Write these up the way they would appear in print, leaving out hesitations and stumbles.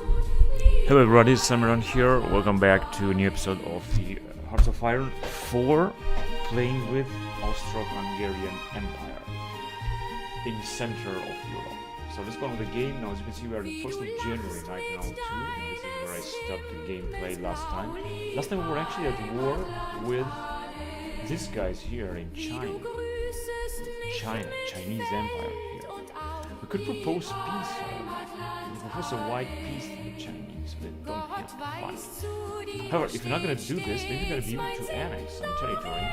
Hello everybody, Samaran here. Welcome back to a new episode of the Hearts of Iron 4, playing with Austro-Hungarian Empire in the center of Europe. So let's go on with the game. Now as you can see we are the 1st of January 1902, and this is where I stopped the gameplay last time. Last time we were actually at war with these guys here in Chinese Empire here. We could propose peace. We propose a wide peace to the Chinese, but don't have to fight. However, if you're not going to do this, then you're going to be able to annex some territory.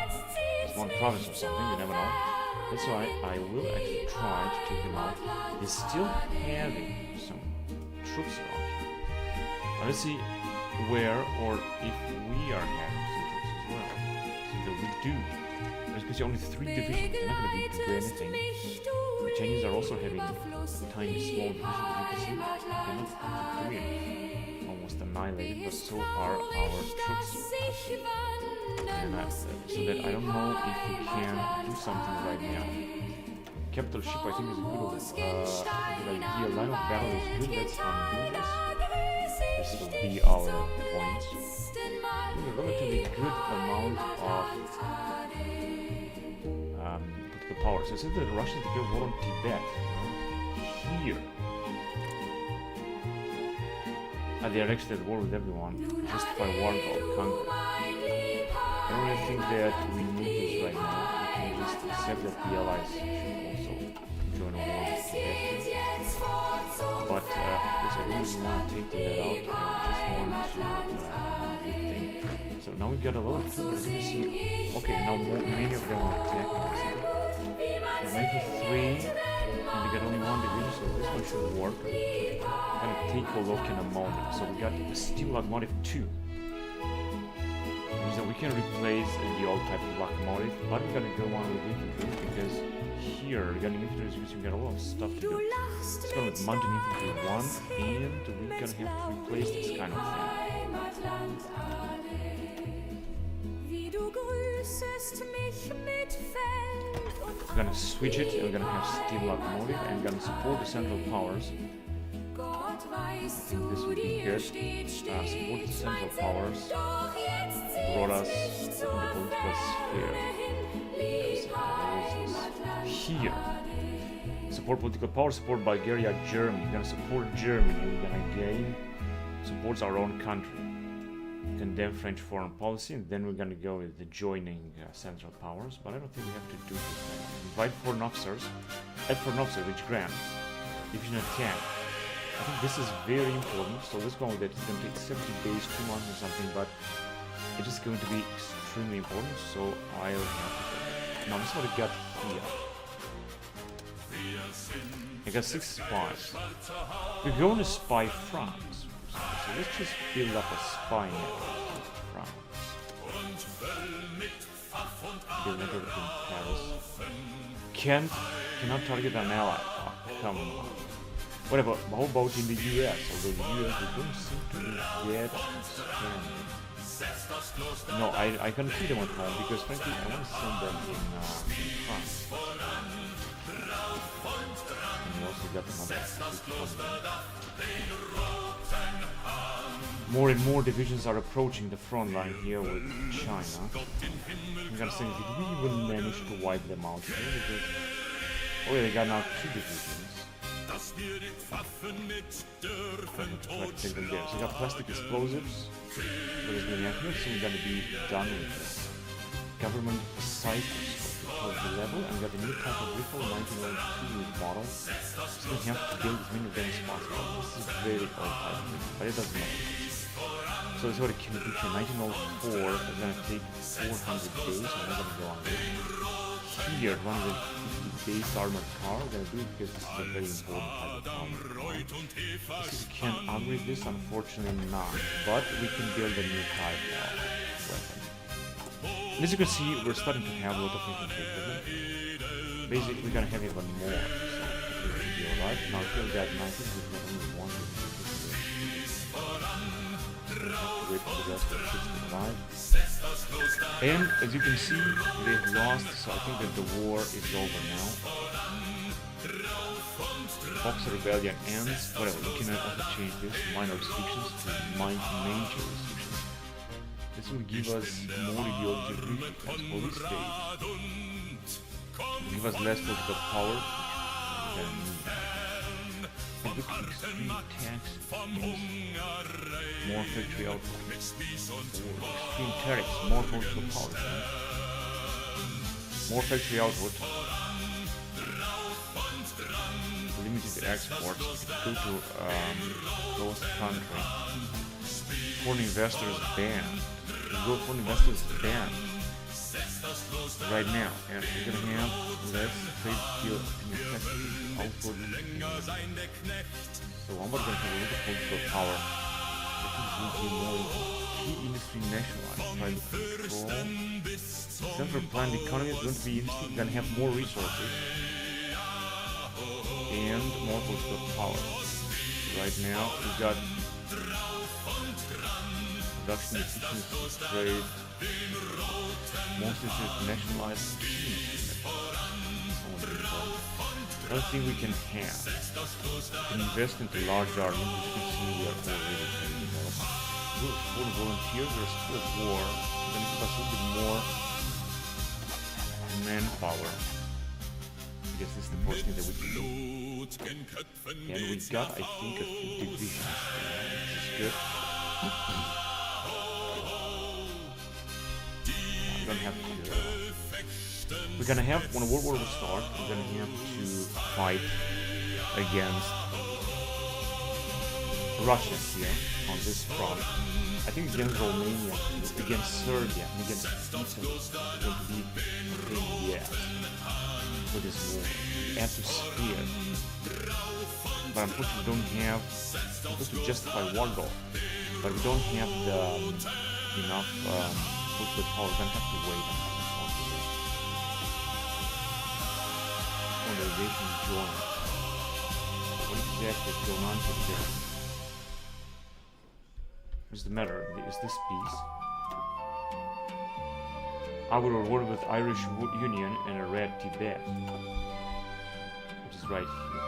It's one province or something, you never know. That's why I will actually try to take them out. They're still having some troops around here. Now let's see where or if we are having some troops as well. So that we do. As you can see, only 3 divisions. They're not going to be able to do anything. The Chinese are also having tiny small divisions, as you can see. They're not doing anything. Almost annihilated, but so are our troops. And so that I don't know if we can do something right now. Capital ship I think is a good idea. Line of battle is good, let's undo this. This will be our point. Doing a relatively good amount of political power. So it says that the Russians declare war on Tibet. Here. They are actually at war with everyone. Justify war on Congress. I don't really think that we need this right now. We can just accept that the allies should also join a war with Tibet. But because I really want to take that out, I just want to think. So now we got a lot of troops. As you can see, okay, now many of them are attacking. 93, and we got only 1 division, so this one should work. I'm gonna take a look in a moment. So we got a steel locomotive 2. Means that we can replace the old type of locomotive, but we're gonna go on with infantry because here we're gonna infantry because we got a lot of stuff to do. Let's go with mountain infantry 1, and we're gonna have to replace this kind of thing. We're gonna switch it, and we're gonna have steel locomotive, and we're gonna support the central powers. I think this would be good. Support the central powers brought us in the political sphere. Here. Support political power, support Bulgaria, Germany. We're gonna support Germany, we're gonna gain supports our own country. Condemn French foreign policy, and then we're gonna go with the joining central powers, but I don't think we have to do this right now. Invite foreign officers, add foreign officer, which grants division attack. I think this is very important, so let's go with it. It's going to take 70 days, 2 months or something, but it is going to be extremely important, so I'll have to do it. Now, this is what I got here. I got 6 spies. We're going to spy France. So let's just build up a spy network in France. Build network in Paris. Cannot target an ally. Oh, come on. Whatever, how about in the US? Although the US, they don't seem to be that expanding. No, I can see them at home because frankly I want to send them in France. And we also got another. More and more divisions are approaching the front line here with China. I'm gonna say, did we even manage to wipe them out here? Oh yeah, they got now 2 divisions. So we got plastic explosives. What is going to happen? So we're going to be done with this. Government cycles to the level, and we got a new type of rifle, 1902 model. So we have to build as many of them as possible. This is very old type, but it doesn't matter. So this is what it can do here. 1904 is going to take 400 days, so I'm not going to go on this. Here, 150 base armored car. We're gonna do it because this is a very important type of armored car. This can upgrade this, unfortunately not, but we can build a new type of weapon. And as you can see, we're starting to have a lot of infantry equipment. Basically, we're gonna have even more, so it should be alright. Now here we got 90, we've got only 1 wait for the rest of 65. And as you can see, they've lost, so I think that the war is over now. Boxer Rebellion ends, whatever, we can also change this, minor restrictions to major restrictions. This will give us more ideology as police state. Give us less political power than extreme taxes, more factory output, extreme tariffs, more political power, more factory output, limited exports, go to closed country, foreign investors banned, foreign investors banned right now, and we're gonna have less trade deal output. So I'm gonna have a little political power. I think it will be more key industry nationalized, private control. Central planned economy is going to be interesting. We're gonna have more resources and more political power. Right now we got production efficiency, trade, mostly nationalized. Another thing we can have, invest into large armies, which you can see we are already developed. Full volunteers, there's still war, then give us a little bit more manpower. I guess this is the first thing that we can do. And we got, I think, a few divisions there, which is good. I'm gonna have to we're gonna have, when World War will start, we're gonna have to fight against Russia here on this front. I think against Romania, against Serbia, and against Italy. It's going to be a pain in the ass for this war. We have to spare, but unfortunately we don't have, we're supposed to justify war goal, but we don't have the enough political power. We're gonna have to wait until organization join. What exactly is going on here? What's the matter? Is this peace? I will reward with Irish Union and a Red Tibet, which is right here.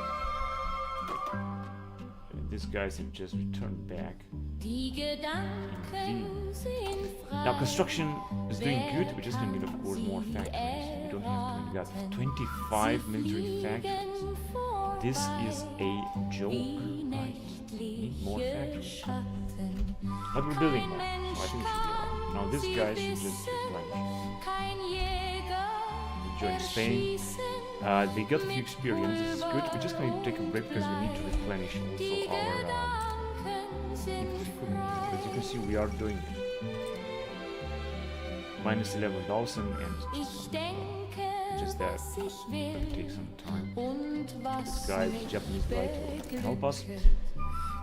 And these guys have just returned back. Now construction is doing good. We're just going to get, of course, more factories. We don't have to. We got 25 military factories. This is a joke, right? We need more factories. But we're building more, so I think it should be alright. Now this guy should just replenish. Join Spain. They got a few experience. This is good. We're just going to take a break because we need to replenish also our infantry. As you can see, we are doing it. Minus 11,000 and just that. It'll take some time. This guy, the Japanese guy, to help us.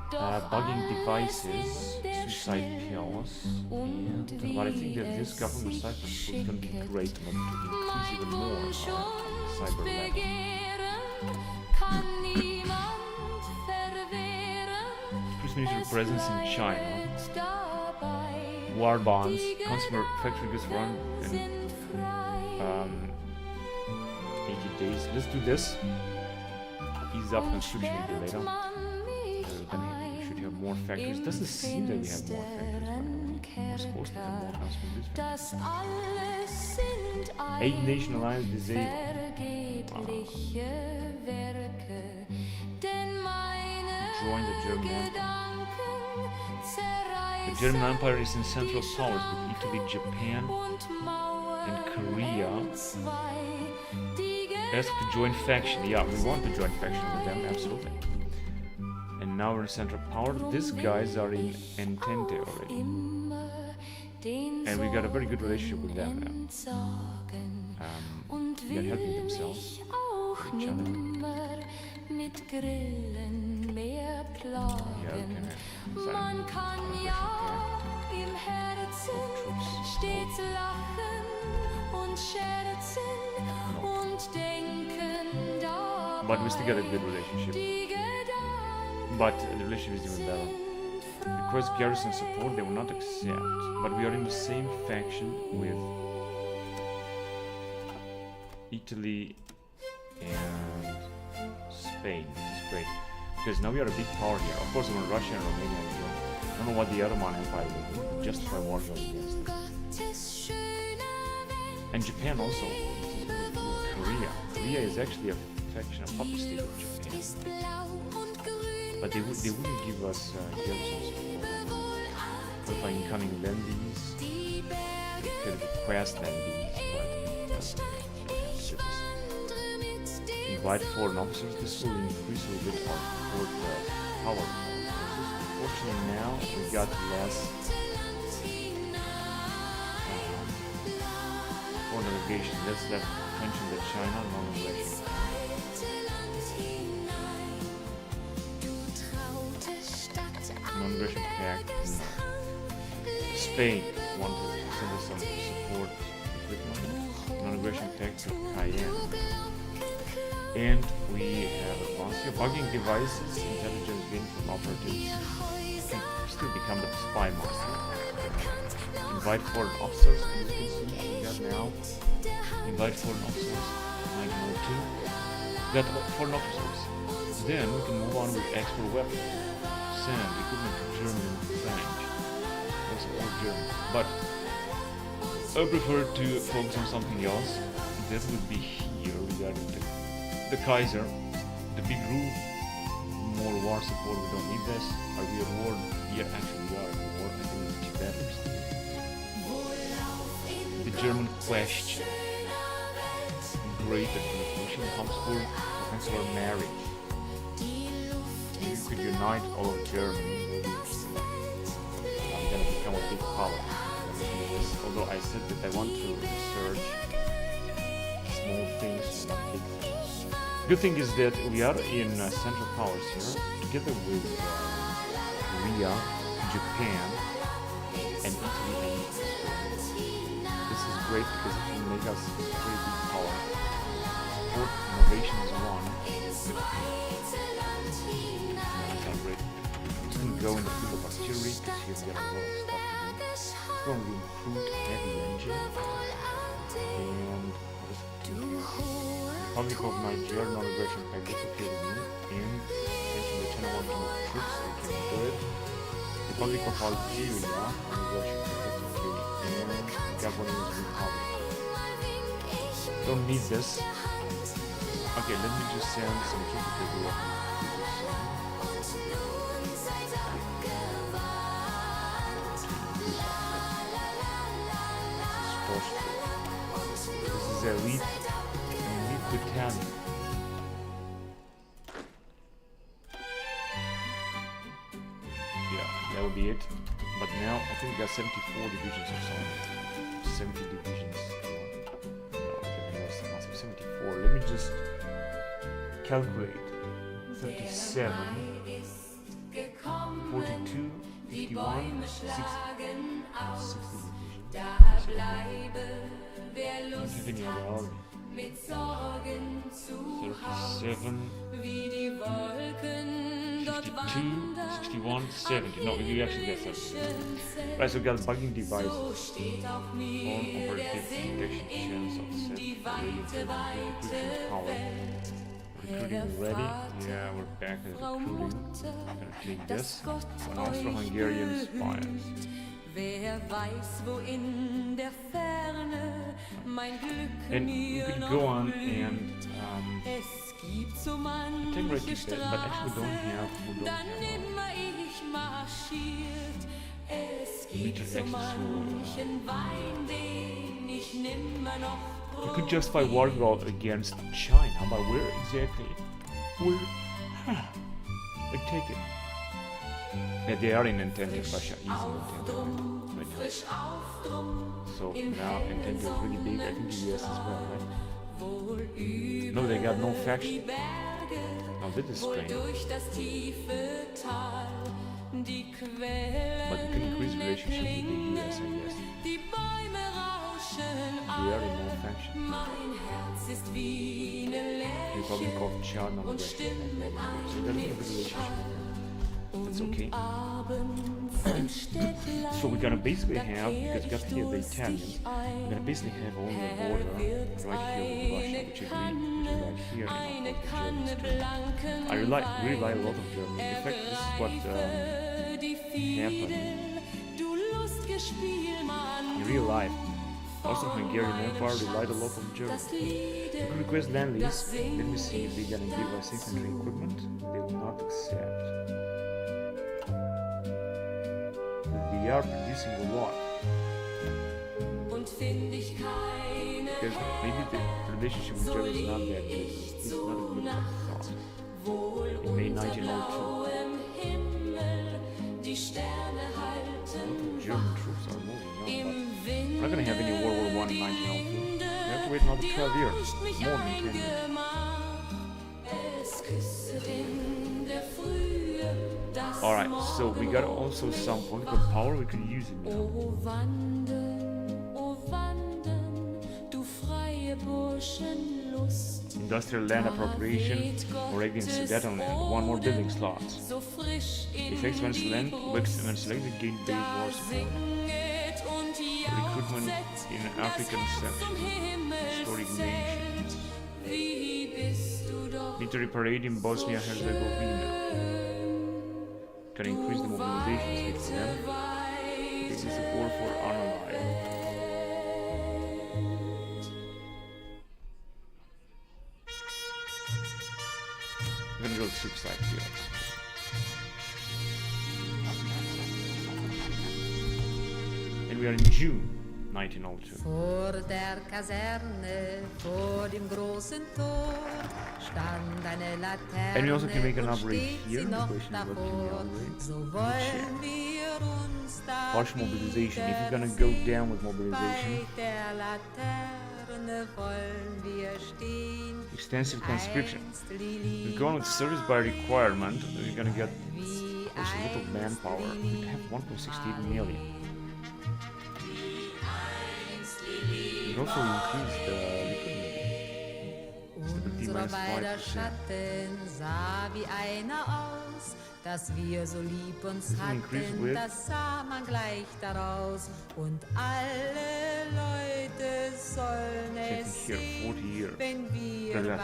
Bugging devices, suicide pills, and but I think that this government cyber is going to be great to increase even more our cyber level. Increase military presence in China. War bonds, consumer factory goods run in 80 days. Let's do this. Ease up construction a bit later. We should have more factories. Doesn't seem that we have more factories, but we're supposed to have more houses with factories. 8 nation alliance disabled. Join the German Empire. The German Empire is in Central Powers with Italy, Japan, and Korea. Ask to join faction. Yeah, we want to join faction with them, absolutely. And now we're in Central Power. These guys are in Entente already. And we got a very good relationship with them now. They are helping themselves, each other. Man kann ja im Herzen stets lachen und scherzen und denken dabei. But we still got a good relationship. But the relationship is even better. Because garrison support they will not accept. But we are in the same faction with Italy and Spain. great. Because now we are a big power here. Of course, when Russia and Romania will join. I don't know what the Ottoman Empire will do. Justify war against us. And Japan also. Korea. Korea is actually a faction, a puppet state of Japan. But they wouldn't give us garrison support. What if incoming lend-ins? They could request lend-ins, but invite foreign officers. This will increase a little bit our port power. Fortunately now we got less foreign navigation. Let's mention the China non-aggression. Non-aggression pact. Spain wanted to send us some support equipment. Non-aggression pact to Cayenne. And we have advanced here. Bugging devices, intelligence gained from operatives. Can still become the spy master. Invite foreign officers, as you can see, we got now. Invite foreign officers, 1902. Got foreign officers. Then we can move on with export weapons. Send equipment to German and French. Also all German. But I prefer to focus on something else. That would be here regarding the Kaiser, the big rule, more war support, we don't need this. Are we at war? Yeah, actually we are at war, I think it's Tibet or something. The German question. Great administration, Habsburg, Hohenzollern marriage. If you could unite all of Germany, I'm gonna become a big power. Although I said that I want to research small things, not big things. Good thing is that we are in Central Powers here, together with Korea, Japan, and Italy and Israel. This is great because it will make us a very big power. Sport innovation is one. That's great. We can go in the field of artillery because here we got a lot of stuff to do. It's going to improve heavy engine. And Republic of Nigeria, non-aggression pact, that's okay with me. And attention, the China want to move troops, they can do it. Republic of Algeria, non-aggression pact, that's okay. And Gabonese Republic. Don't need this. Okay, let me just send some troops to go up. This is elite battalion. Yeah, that will be it. But now I think we got 74 divisions or so. 70 divisions. No, I think 74. Let me just calculate. 37, 42, 51, 60 divisions. Continue the army. 37, 52, 61, 70. No, we actually get 70. Right, so we got bugging devices. All operative detection chance of set. Recruiting power. Recruiting ready. Yeah, we're back at recruiting. I'm gonna click this. An Austro-Hungarian spies. And we could go on and integrate Tibet, but actually we don't have military access. We could justify war against China, but where exactly? I take it. Yeah, they are in Entente, Russia is in Entente, right? So now Entente is really big, I think the US as well, right? No, they got no faction. Now this is strange. But we can increase relationship with the US, I guess. They are in no faction. Republic of China, so that's a good relationship. That's okay. So we're gonna basically have, because we got here the Italians, we're gonna basically have only a border right here with Russia, which is right here, and of course the Germans too. I really like a lot of Germany. In fact, this is what happened in real life. Austro-Hungarian Empire relied a lot on Germany. We could request land lease. Let me see if they're gonna give us infantry equipment. They will not accept. They are producing a lot. Because maybe the relationship with Germany is not that good. It's not as good as I thought. In May 1902. German troops are moving on, but we're not gonna have any World War I in 1902. We have to wait another 12 years, more than 10 years. Alright, so we got also some political power we could use it now. Industrial land appropriation or against Sudetenland, one more building slot. Effects when selected gain base war support. Recruitment in African section. Historic nations. Military parade in Bosnia-Herzegovina. Can increase the mobilization rate for them. This is support for Overhaul. I'm gonna go to subside here. And we are in June 1902. Vor der Kaserne, vor dem großen Tor, stand eine Laterne. And we also can make an upgrade here. The Noch question is what can we davor, upgrade? so wollen wir uns da Partial mobilization. If you're gonna go down with bei mobilization. der Laterne wollen wir stehen. Extensive conscription. We're going with service by requirement. We're gonna get also a little manpower. We have 1.68 million. We also increase the recruitment. Unser beider Schatten sah wie einer aus, dass wir so lieb uns hatten, das sah man gleich daraus. Und alle Leute sollen es sehen, wenn wir bei der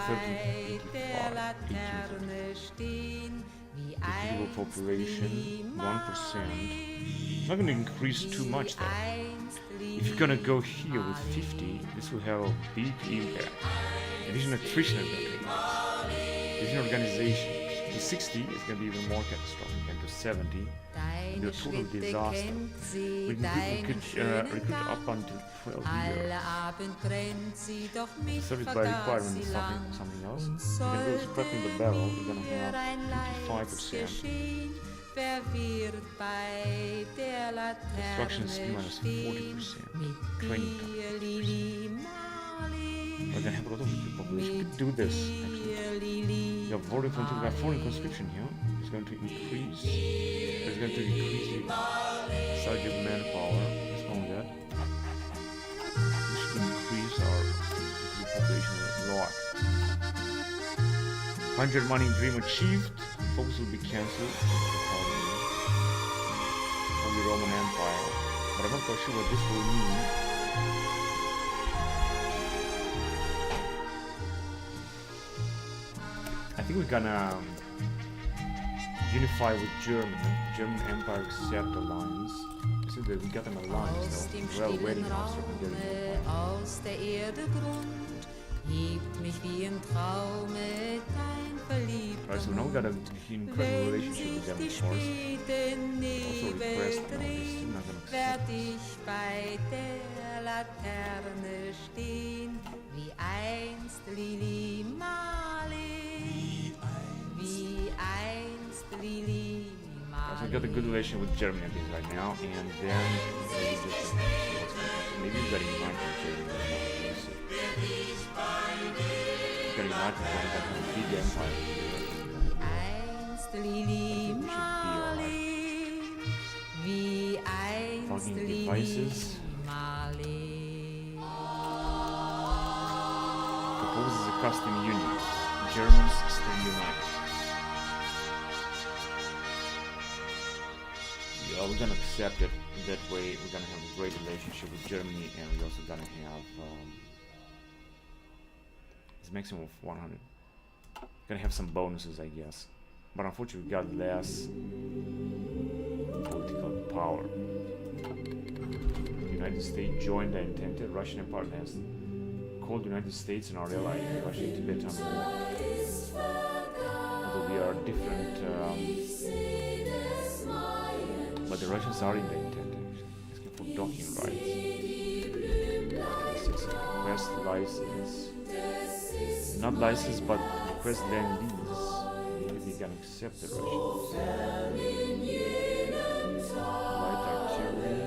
Laterne stehen, wie einst population die 1%. It's not going to increase too much though. If you're gonna go here with 50, this will have a big impact. Additional attrition is going to take place. Additional organization. To 60 is going to be even more catastrophic, and to 70, the total disaster. We could recruit up until 12 years. Service by requirement is something else. We're going to go scrapping the barrel. We're going to have 55%. Destruction speed minus 40%. 20%. We're gonna have a lot of population. We could do this actually. We have foreign conscription here. It's going to increase. It's going to increase the size of manpower. Let's go on that. This should increase our population a lot. 100 money dream achieved. Focus will be cancelled. On the Roman Empire. But I'm not quite sure what this will mean. I think we're gonna unify with Germany. German Empire accept alliance. Since we got an alliance though. Well, waiting Austro-Hungary. Aus der Erde Grund hebt mich wie im Traume dein verliebter Alright, so now we got an incredible relationship with them, of course. Also request now, they're still not gonna accept ich bei der Laterne stehen, wie einst Lili Marley, wie einst Lili Marley. So we got a good relation with Germany at least right now, and then maybe just see what's going to happen. Maybe we got invited to Germany. We'll see. We got invited to Germany, got a big empire. Einst Lili Marley, wie einst Talking Lili devices. Marley. Proposes a custom union. Germans stay united. we're gonna accept it. That way, we're gonna have a great relationship with Germany, and we're also gonna have it's maximum of 100. Gonna have some bonuses, I guess, but unfortunately, we got less political power. The United States joined the Entente. Russian Empire has called the United States and our ally in Russia-Tibetan War. Although we are different, but the Russians are in the Entente. Asking for docking rights. Request license, not license, but request land lease. Maybe we can accept the Russians. Light artillery.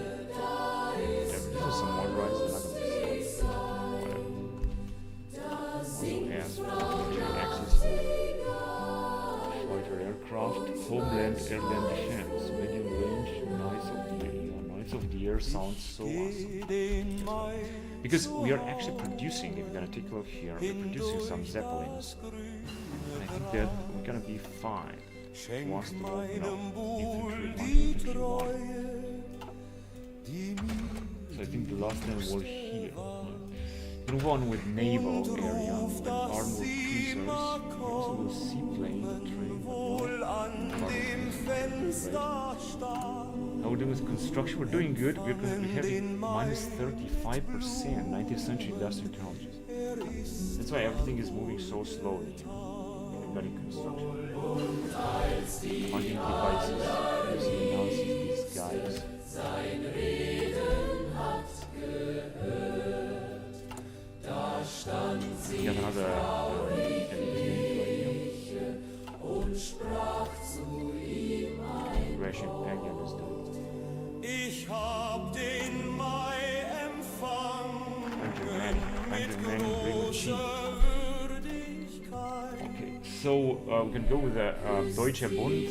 Yeah, this is some more rights than other ones. Whatever. Also has military access. Fighter aircraft, homeland, airland defense, medium range, Knights of the Air. Knights of the Air sounds so awesome. Because we are actually producing, if we're gonna take a look here, we're producing some Zeppelins. And I think that we're gonna be fine. Once the infantry, so I think the last time we're here. Move on with naval area and armored cruisers. We also will seaplane, train, how we're doing with construction? We're doing good. We're having minus 35%, 19th century industrial technologies. That's why everything is moving so slowly regarding construction. Finding devices, using analysis, these guys. We have another Russian pagan is doing. Okay, so we can go with the Deutsche Bund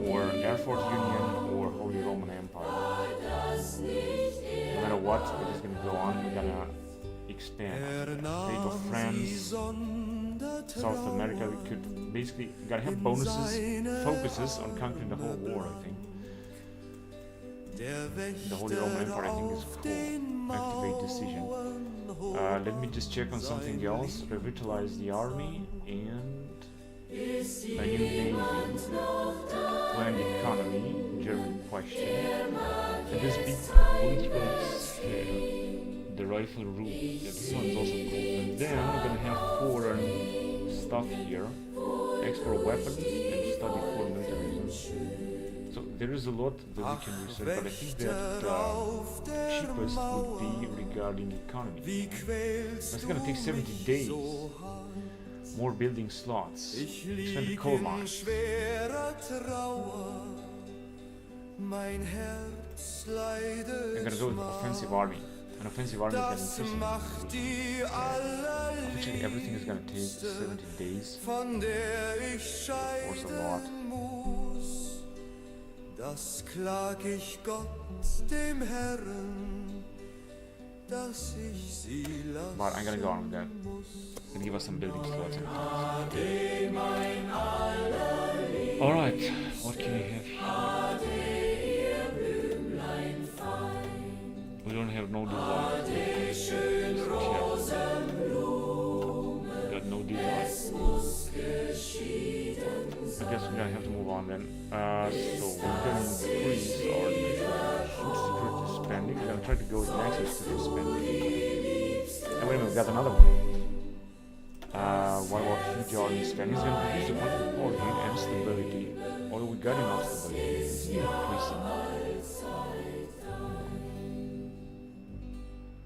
or Air Force Union or Holy Roman Empire. No matter what, it is going to go on. We're gonna expand. State of France, South America. We could basically gotta have bonuses, focuses on conquering the whole war. I think the Holy Roman Empire, I think, is cool. Activate decision. Let me just check on something else. Revitalize the army and a new navy. Planned economy. German question. And this big political scale. The rifle room. Yeah, this one's also cool. And then we're gonna have foreign stuff here. Export weapons and study foreign militarism. So there is a lot that we can research, but I think that cheapest would be regarding economy. That's gonna take 70 days. More building slots. Expand the coal mines. I'm gonna go with offensive army. An offensive army is getting interesting. Actually, everything is gonna take 70 days. Of course, a lot. Das klag ich Gott dem Herrn, dass ich sie lassen. But I'm gonna go on with that. And give us some building slots. Alright, what can we have here? We don't have no design. We got no design. I guess we're gonna have to move on then. So we're gonna increase our security spending. We're gonna try to go with maximum security spending. And wait a minute, we got another one. What about huge army spending? It's gonna produce a bunch of power gain and stability. Although we got enough stability, it's increasing.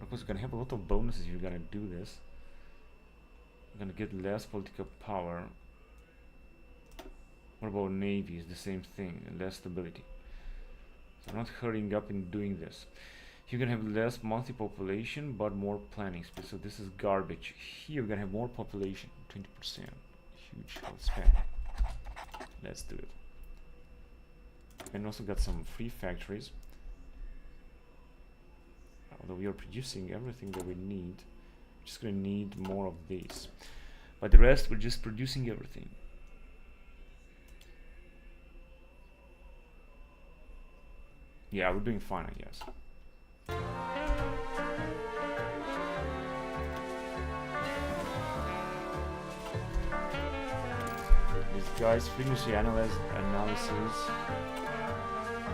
Of course, we're gonna have a lot of bonuses if you're gonna do this. We're gonna get less political power. What about navies? The same thing, less stability. So I'm not hurrying up in doing this. You're gonna have less monthly population, but more planning space. So this is garbage. Here we're gonna have more population, 20%. Huge health span. Let's do it. And also got some free factories. Although we are producing everything that we need, we're just gonna need more of these. But the rest, we're just producing everything. Yeah, we're doing fine, I guess. These guys, frequency analysis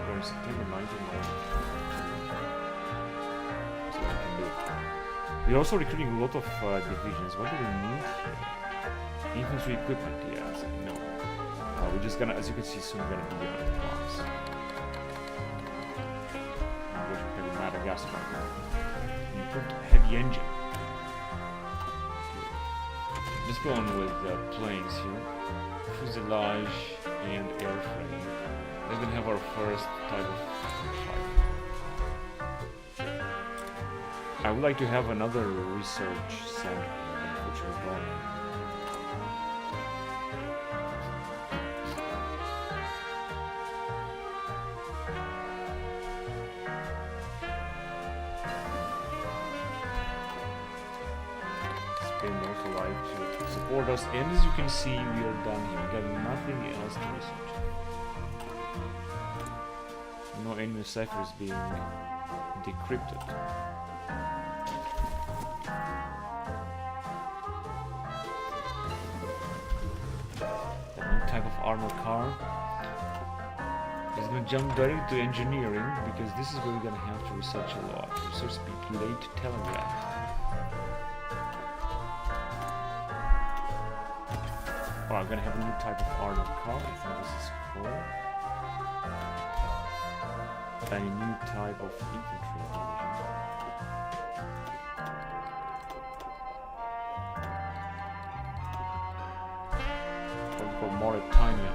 from September 1992. So we can do. We're also recruiting a lot of divisions. What do we need here? Infantry equipment, yes, no. We're just gonna, as you can see, soon gonna be on the class. Madagascar. Improved heavy engine. Let's go on with planes here. Fuselage and airframe. We're gonna have our first type of fighter. I would like to have another research center, which we're going. To support us, and as you can see, we are done here. We got nothing else to research. No enemy cipher is being decrypted. A new type of armor car. It's gonna jump directly to engineering because this is where we're gonna have to research a lot. Research speed, late telegraph. Oh, I'm gonna have a new type of armored car. I think this is cool. And a new type of infantry division. What we call Mauritania.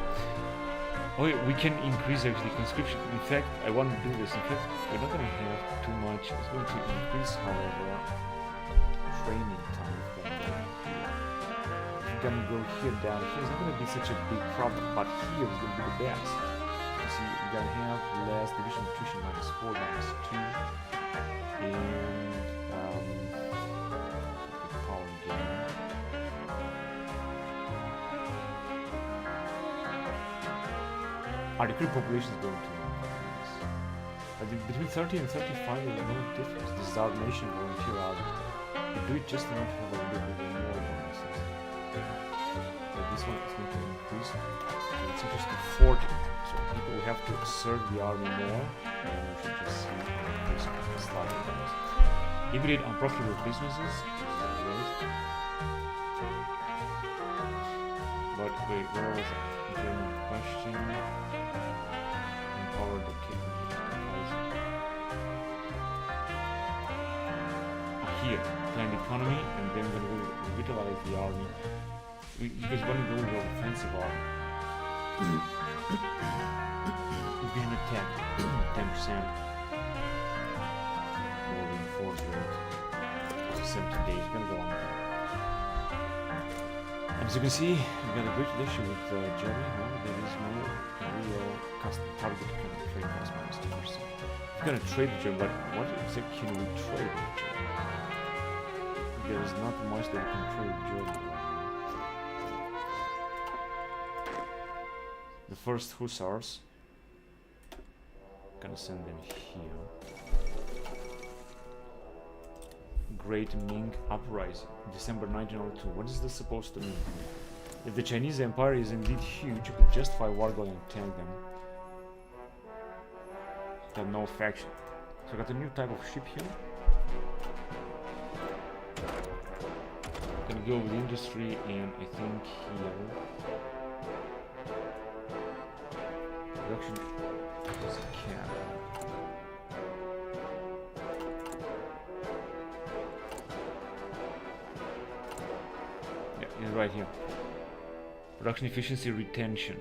Oh, yeah, we can increase actually conscription. In fact, I want to do this. In fact, we're not gonna have too much. It's going to increase, however, training time. Gonna go here down here. It's not gonna be such a big problem, but here is gonna be the best. You see, we're gonna have less division attrition -4, -2, and power gain. Our recruit population is going to increase. But between 30 and 35 there is no difference. This is our nation volunteer army. We do it just enough to have a little bit more bonuses. This one is going to increase. So it's increased to 40. So people will have to serve the army more, and we should just see increase slightly. Immediate unprofitable businesses. But wait, where was it? German question. Empower the king. Here, planned economy, and then we're going to revitalize the army. Because when we go with offensive army, we can attack 10% more reinforced rate. 70 days, we're gonna go on. As you can see, we got a great relationship with Germany. Well, there is no real custom target kind of trade cost -2%. We're gonna trade with Germany, but what exactly can we trade with Germany? There is not much that we can trade with Germany. The first Hussars, gonna send them here. Great Ming Uprising, December 1902. What is this supposed to mean? If the Chinese Empire is indeed huge, you could justify war going and attack them. They have no faction. So I got a new type of ship here. Gonna go with industry, and I think here. Production is a cap. Yeah, it's right here. Production efficiency retention,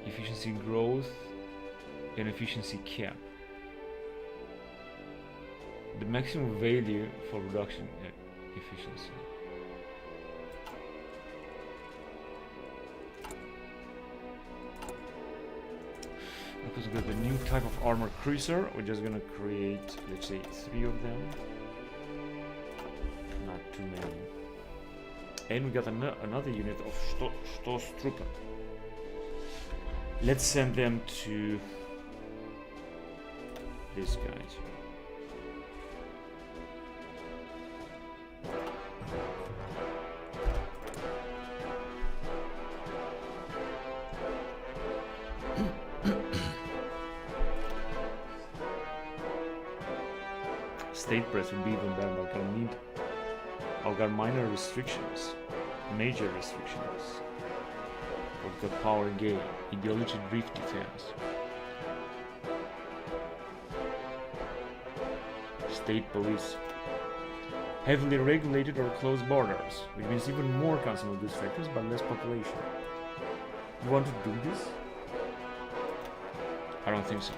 efficiency growth, and efficiency cap. The maximum value for production efficiency. Because we got the new type of armored cruiser, we're just gonna create, let's say, 3 of them. Not too many. And we got another unit of Stoßtruppen. Let's send them to these guys. State press would be even better, but I've got minor restrictions, major restrictions. I've got power gain, ideology drift defense. State police. Heavily regulated or closed borders, which means even more consumer goods factors but less population. You want to do this? I don't think so.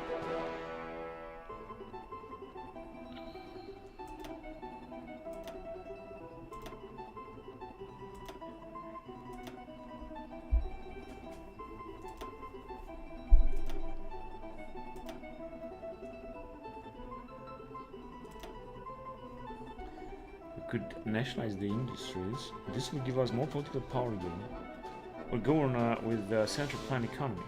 Could nationalize the industries. This will give us more political power again. We'll go on with the central planned economy.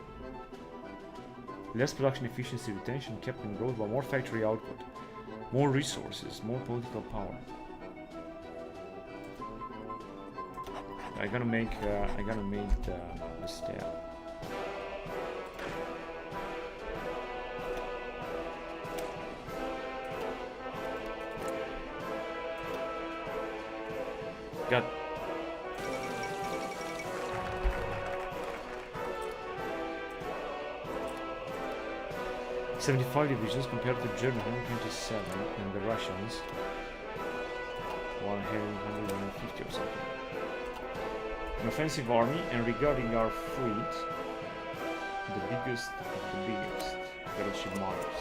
Less production efficiency retention, kept in growth, but more factory output, more resources, more political power. I'm gonna make the step. Got 75 divisions compared to Germany 127 and the Russians 150 or something. An offensive army, and regarding our fleet, the biggest of the biggest battleship models.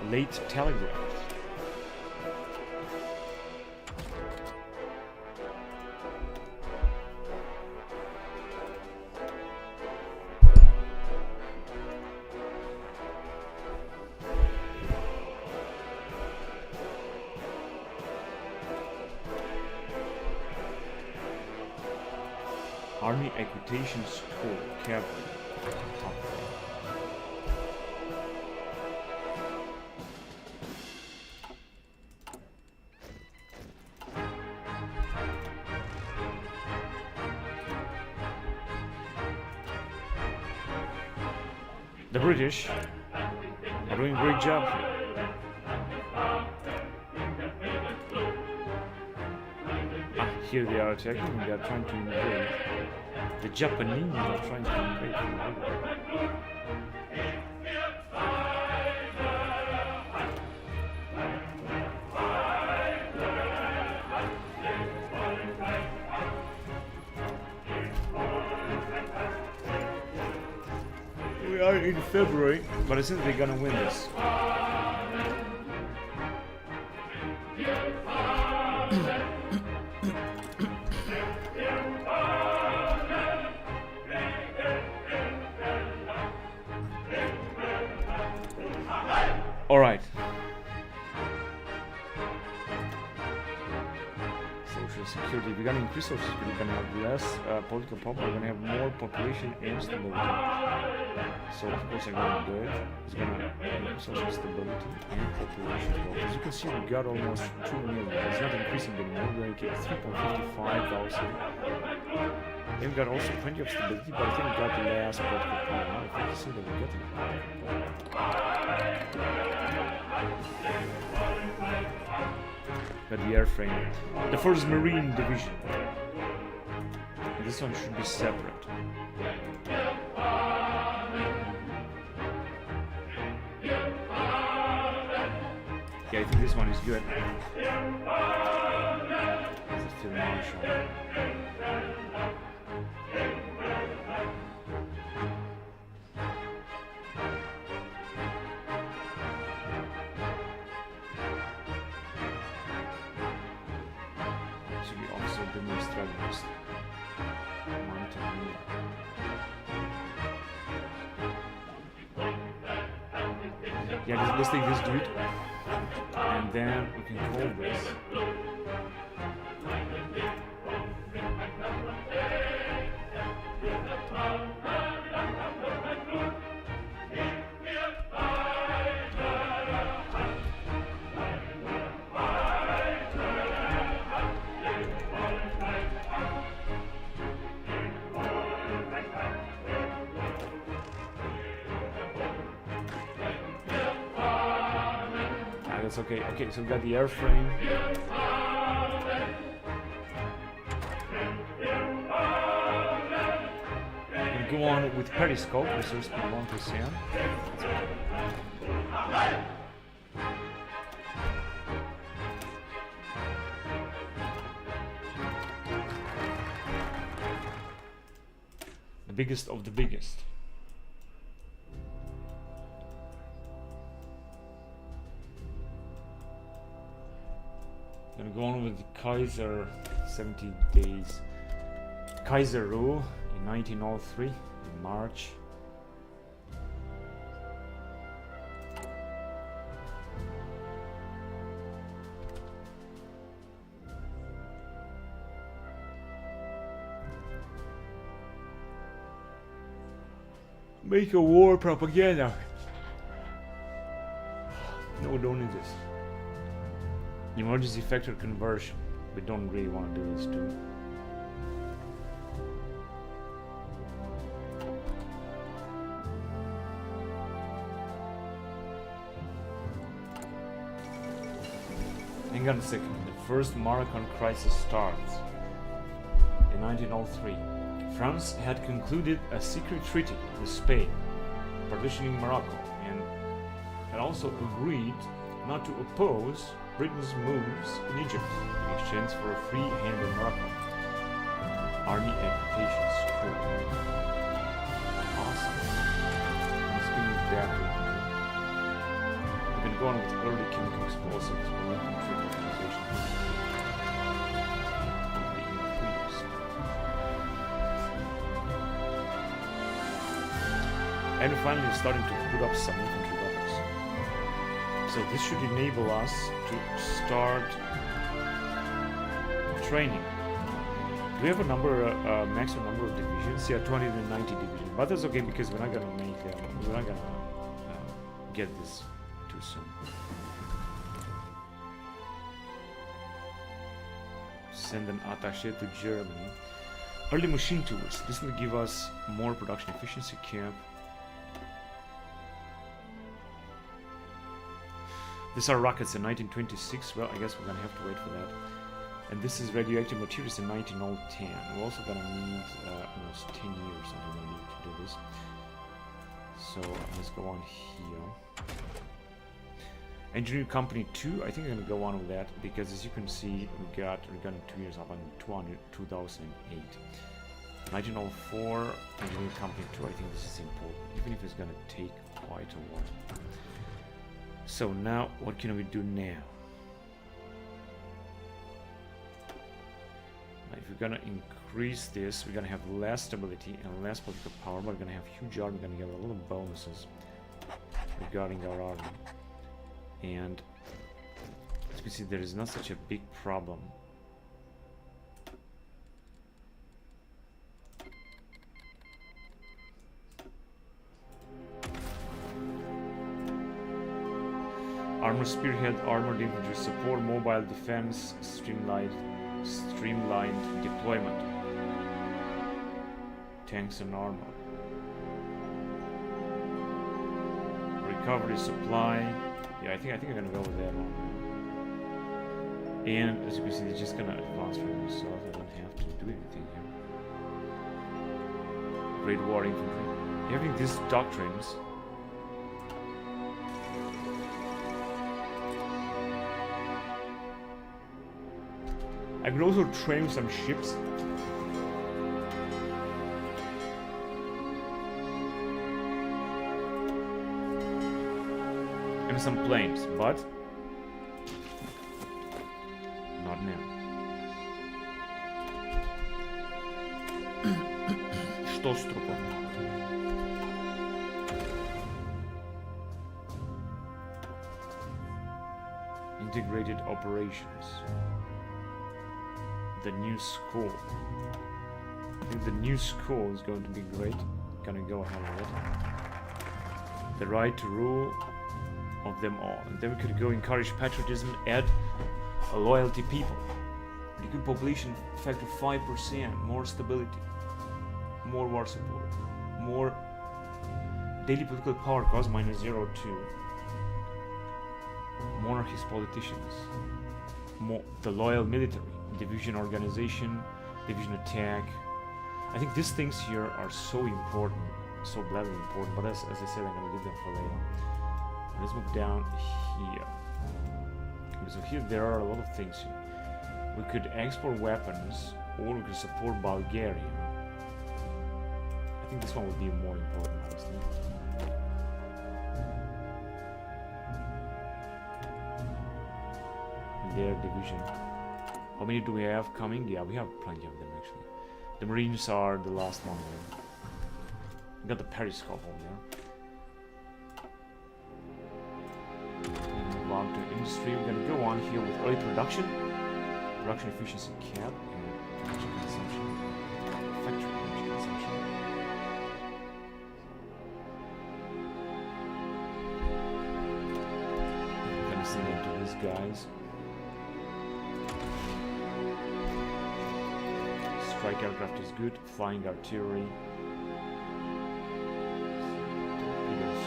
Late telegraph. Army equitation score, cavalry. The British are doing a great job here. Here they are attacking and they are trying to invade. The Japanese are trying to invade. We are in February, but I think they're gonna win this. Alright. Social security. We're gonna increase social security, we're gonna have less political power, we're gonna have more population and stability. So of course I'm gonna do it. It's gonna increase social stability and population growth. As you can see, we got almost 2 million. It's not increasing anymore, we're gonna get 3.55 thousand. And we got also plenty of stability, but I think we got the last political power. Now if you can see that we got the got the airframe. The 1st Marine Division. And this one should be separate. Yeah, I think this one is good. It's still Marshall. Yeah, let's take this dude, and then we can call this. that's okay. Okay, so we got the airframe. We'll go on with periscope, resource speed 1%. The biggest of the biggest. Gonna go on with the Kaiser 70 days. Kaiser rule in 1903 in March. Make a war propaganda. No, don't need this. Emergency factor conversion. We don't really want to do this too. Hang on a second. The first Moroccan crisis starts in 1903. France had concluded a secret treaty with Spain, partitioning Morocco, and had also agreed not to oppose Britain's moves in Egypt in exchange for a free hand in Morocco. Army Education School. Awesome. Let's give me that. We're going to go on with early chemical explosives or infantry organization. Increased. And finally starting to put up some infantry weapons. So this should enable us to start training. Do we have a number, maximum number of divisions? Yeah, 290 divisions. But that's okay because we're not gonna make, we're not gonna get this too soon. Send an attaché to Germany. Early machine tools. This will give us more production efficiency cap. These are rockets in 1926. Well, I guess we're gonna have to wait for that. And this is radioactive materials in 1910. We're also gonna need almost 10 years until we need to do this. So let's go on here. Engineering Company 2. I think I'm gonna go on with that because, as you can see, we're gonna 2 years up on 2008. 1904. Engineering Company 2. I think this is important, even if it's gonna take quite a while. So now, what can we do now? If we're gonna increase this, we're gonna have less stability and less political power, but we're gonna have huge army, we're gonna get a lot of bonuses regarding our army. And as you can see, there is not such a big problem. Armor Spearhead, Armored Infantry Support, Mobile Defense, Streamlined Deployment. Tanks and Armor. Recovery Supply. Yeah, I think I'm gonna go with that one. And as you can see, they're just gonna advance for themselves. I don't have to do anything here. Great War Infantry. Having these doctrines. I could also train some ships. And some planes, but not now. Что с трупом? Integrated operations. The new school. I think the new school is going to be great. Gonna go ahead with it. The right to rule of them all. And then we could go encourage patriotism, add a loyalty people. Liquid population factor 5%, more stability, more war support, more daily political power cost -0.2, monarchist politicians, the loyal military, division organization, division attack. I think these things here are so important, so bloody important, but as I said, I'm gonna leave them for later. Let's move down here. So here there are a lot of things here. We could export weapons, or we could support Bulgaria. I think this one would be more important, honestly. Their division. How many do we have coming? Yeah, we have plenty of them actually. The Marines are the last one there. We got the periscope over there. Move on to industry. We're gonna go on here with oil production, production efficiency cap, and energy consumption, factory energy consumption. We're gonna send into these guys. Strike aircraft is good. Flying artillery.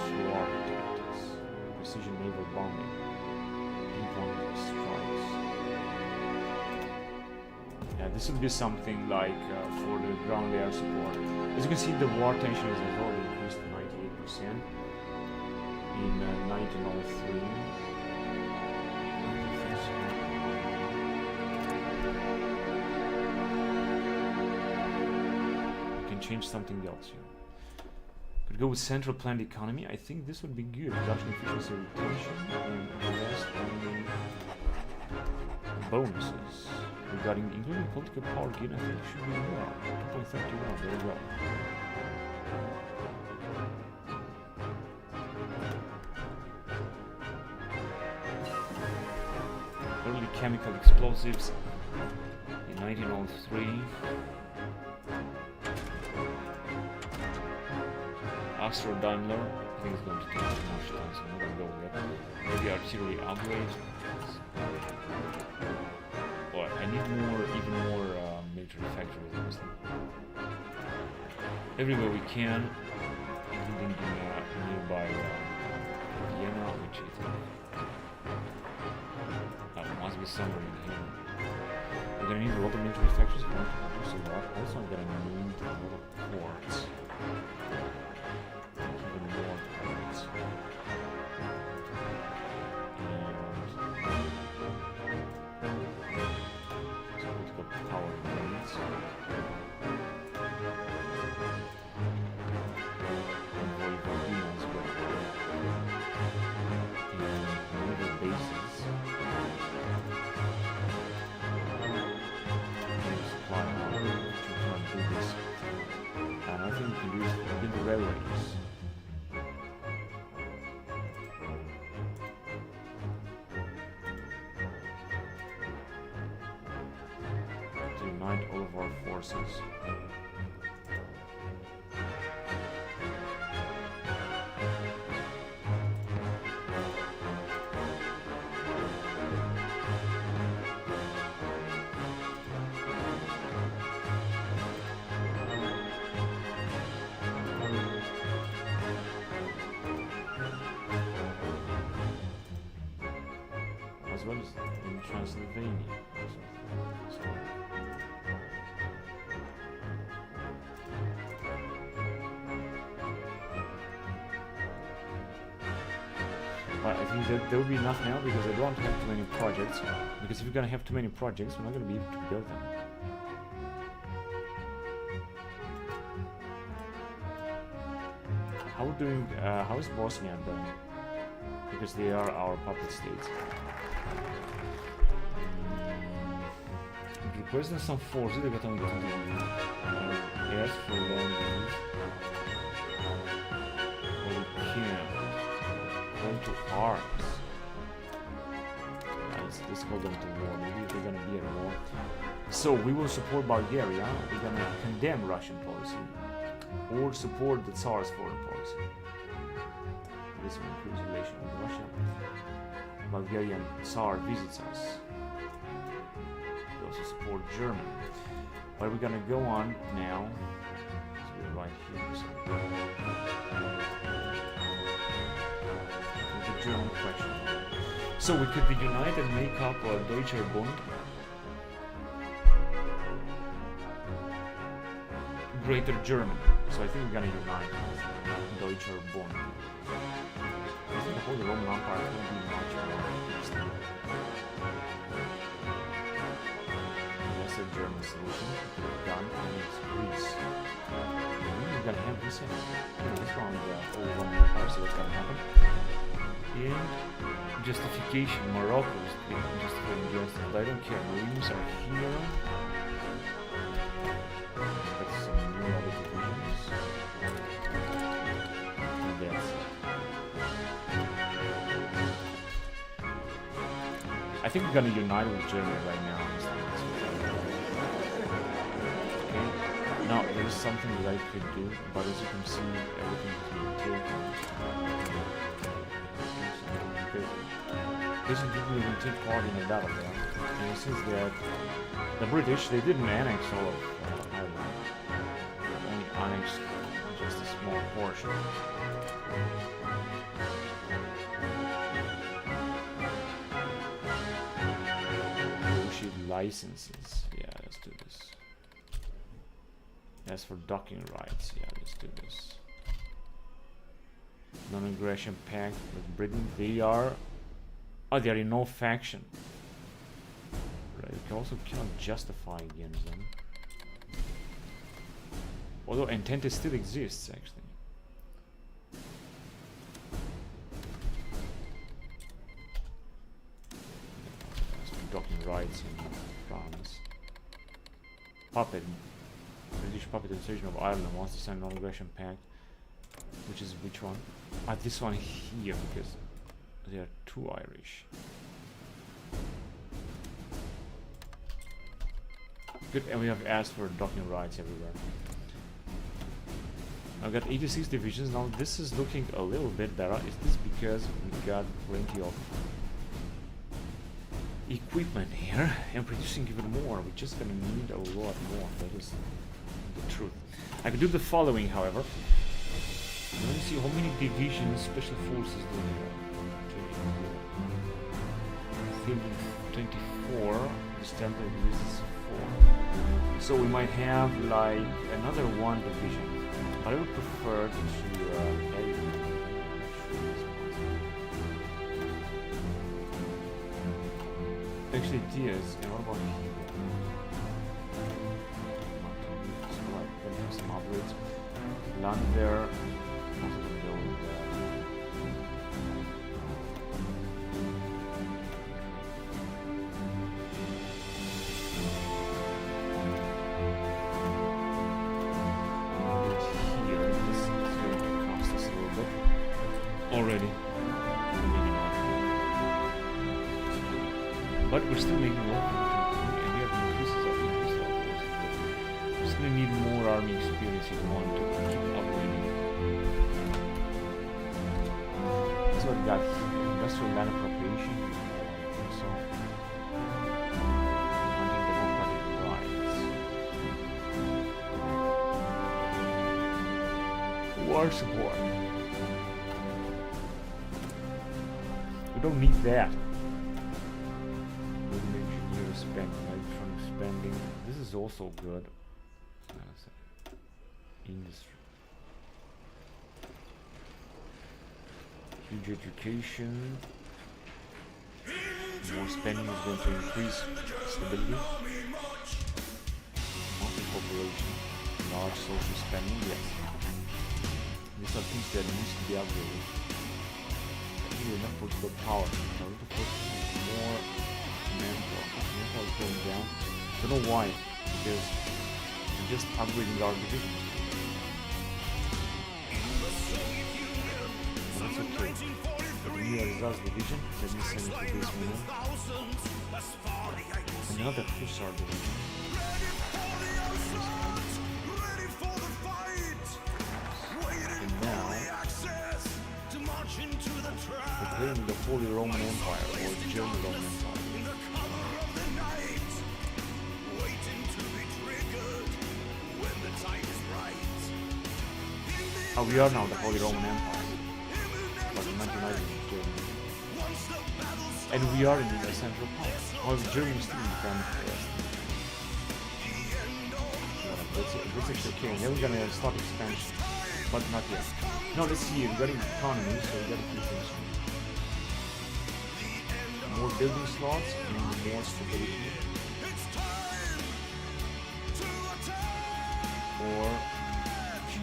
Swarm tactics. Precision naval bombing. Pinpoint strikes. Yeah, this would be something like for the ground air support. As you can see, the war tension has already increased to 98% in 1903. Change something else here. Could go with central planned economy. I think this would be good. Production efficiency retention and invest only bonuses regarding including political power gain. I think it should be more. 2.31. There we go. Early chemical explosives in 1903. Austro-Hungary, I think it's going to take too much time, so I'm not going to go with that. Maybe artillery upgrade. But I need even more military factories, honestly. Everywhere we can, including in nearby Vienna, which I think must be somewhere in here. We're going to need a lot of military factories if we want to produce a lot. Also, I'm going to need a lot of ports. All of our forces. As well as in Transylvania. I think that there will be enough now because I don't have too many projects. Because if you're gonna have too many projects, we're not gonna be able to build them. How is Bosnia doing? Because they are our puppet states. Requesting some forces, they got only 20 yes, for long use. Or we can't. To arms. Let's call them to war. Maybe they're gonna be at war. So we will support Bulgaria. We're gonna condemn Russian policy or support the Tsar's foreign policy. This will improve relation with Russia. Bulgarian Tsar visits us. We also support Germany. But we're gonna go on now. So we're right here. So German question. So we could unite and make up a Deutscher Bund. Greater German. So I think we're gonna unite Deutscher Bund. I think the whole Roman Empire will be much more interesting. That's a German solution. Done, and it's Greece. We're gonna have this in. This one, the whole Roman Empire, so what's gonna happen? And justification, Morocco is justifying against it, but I don't care. Marines are here. That's some new other divisions. And that's it. I think we're gonna unite with Germany right now. Okay. Now there is something that I could do, but as you can see, everything has been taken. Basically, people didn't take part in a battle there. And it says that the British, they didn't annex all of Ireland. They only annexed just a small portion. Negotiate licenses. Yeah, let's do this. As for docking rights, yeah, let's do this. Non-aggression pact with Britain. They are in no faction. Right, you can also cannot justify against them. Although Entente still exists, actually. Docking rights in France. British puppet administration of Ireland wants to sign non-aggression pact. Which is which one? This one here, because they are too Irish. Good, and we have asked for docking rights everywhere. I've got 86 divisions now. This is looking a little bit better. Is this because we got plenty of equipment here and producing even more? We're just gonna need a lot more. That is the truth. I could do the following, however. Let me see how many divisions special forces do we have. 24. The standard is 4. So we might have like another one division. But I would prefer to actually it is. And what about here? So like, we're gonna have some upgrades. Land there. Also gonna go with here. This is going to cost us a little bit already. But we're still making more, and we have increases of increased levels. We're just gonna need more army experience if we want to keep upgrading. That's what we got here. Industrial land appropriation. So, wanting democratic rights. War support. We don't need that. Spending. This is also good. Industry. Huge education. More spending is going to increase stability. Multi-corporation. Large social spending, yes. These are things that needs to be upgraded. I need enough political power. I need to put more manpower. Manpower is going down. I don't know why, because I'm just upgrading our division. But that's okay. But we are Zaz division, let me send it to this one. Another Hussar division. And now, we're claiming the Holy Roman Empire, or German Roman Empire. We are now the Holy Roman Empire, but we're not united with Germany. And we are in the Central Power. However, Germany still independent. That's actually okay. And then we're gonna start expansion. But not yet. No, let's see. Regarding economy, so we got a few things. More building slots and more stability. Or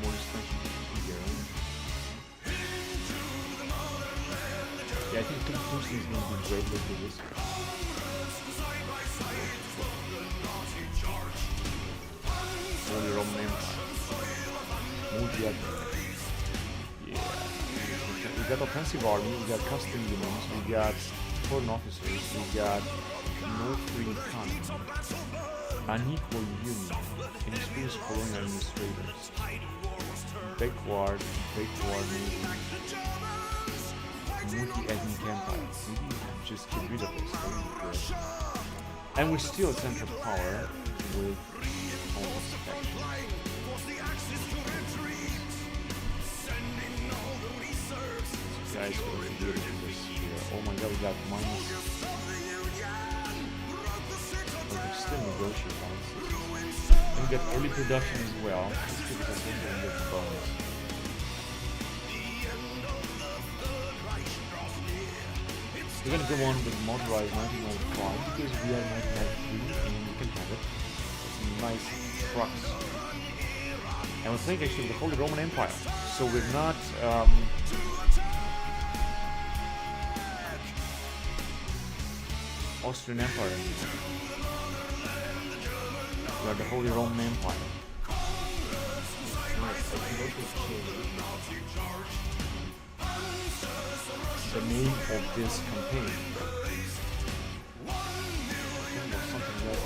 more expansion here. Yeah, I think Tucson is going to be great with this. Holy Roman Empire. Yeah. We got offensive army, we got custom units, we got foreign officers, we got no free economy, unequal union, inexperienced colonial administrators, backward navy, multi-ethnic empire. Maybe just get rid of this. And we're still a central power with almost factions. Guys, we're doing this here. Oh my god, we got minus. Oh, we're still negotiating. And we got early production as well. Let's see if we can get the bonus. We're gonna go on with motorized 1905 because we are 1993 and we can have it. Some nice trucks. And we're playing actually with the Holy Roman Empire. So we're not Austrian Empire anymore. We are the Holy Roman Empire. The name of this campaign. Something else.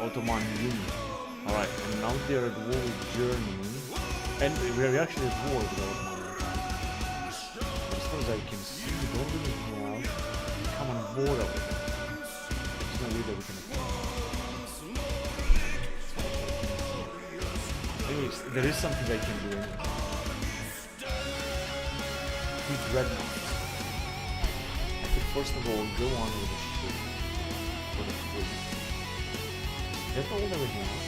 Ottoman Union. Alright, and now they're at war with Germany. And we're actually at war with the Ottoman Union. As far as I can see, we don't really have come on board of it. There's no way that we can afford. Anyways, there is something I can do. With dreadnoughts. I could first of all go on with the ship for the fleet. That's all that we have.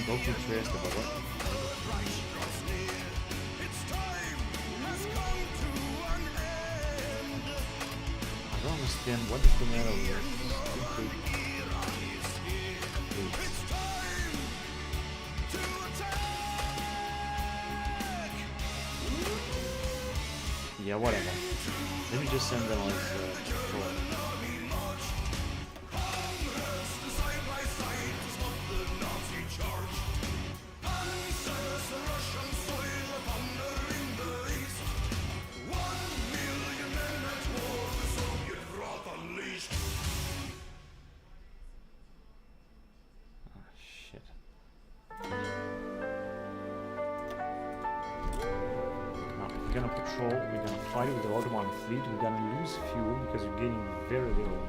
Don't be stressed about it. I don't understand what is the matter with this. Yeah, whatever. Let me just send them as patrol. We're gonna patrol, we're gonna fight with the Ottoman fleet, we're gonna lose fuel because we're getting very little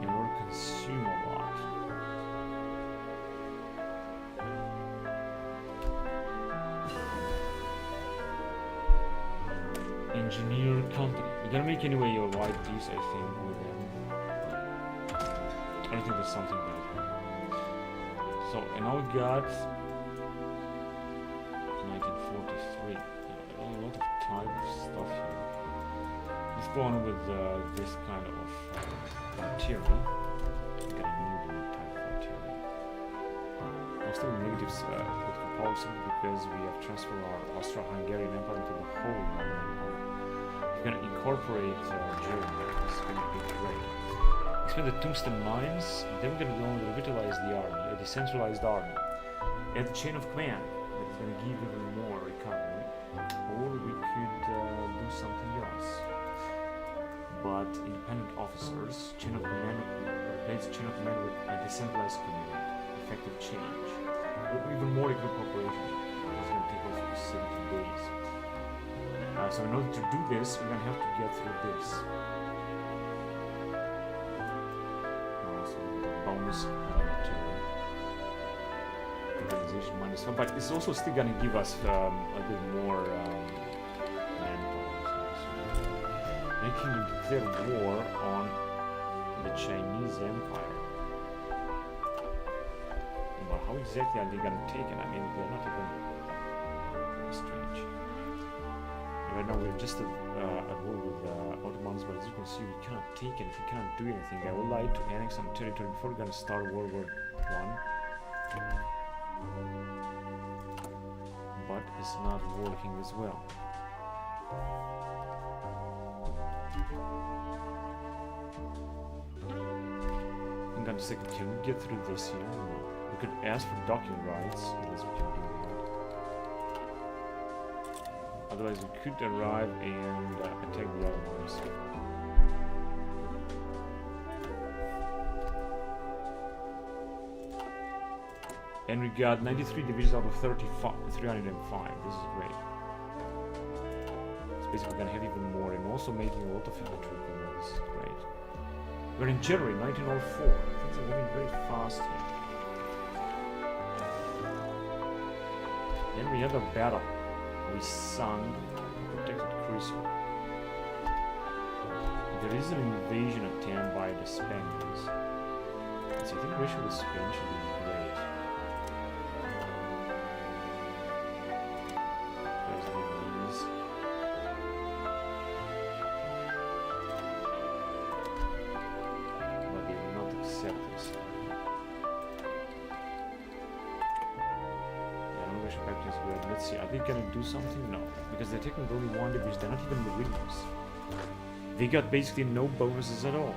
in order to consume a lot. Engineer company. We're gonna make anyway a white piece, I think, with them. I don't think there's something better. So, and now we got 1943. A lot of type of stuff here. Let's go on with this kind of artillery. Get a new type of artillery. I'm still in negatives with propulsion because we have transferred our Austro-Hungarian Empire into the whole Roman Empire. incorporate Germany. This is going to be great. Expand the tungsten mines. Then we're going to go and revitalize the army, a decentralized army. Add chain of command. That is going to give even more recovery. Or we could do something else. But independent officers, chain of command, replace chain of command with a decentralized command. Effective change. Or even more equal cooperation. It's going to take us 70 days. So in order to do this, we're going to have to get through this. So the bonus to organization -1, but it's also still going to give us a bit more manpower. Making their war on the Chinese Empire. But how exactly are they going to take it? I mean, they're not even strange. Right now we're just at war with Ottomans, but as you can see, we cannot take it. We cannot do anything. I would like to annex some territory before we're going to start World War I. But it's not working as well. I'm going to say, can we get through this here? No. We could ask for docking rights. Yes, we can do that. Otherwise, we could arrive and attack the other ones. And we got 93 divisions out of 305. This is great. So basically, we're gonna have even more, and also making a lot of infantry. This is great. We're in January 1904. Things are moving very fast here. And we had a battle. We sunk protected cruiser. There is an invasion attempt by the Spaniards. So I think we should Spain should be great. There's the Vietnamese. But they will not accept this. Let's see, are they gonna do something? No, because they're taking only one division. They're not even the winners. They got basically no bonuses at all.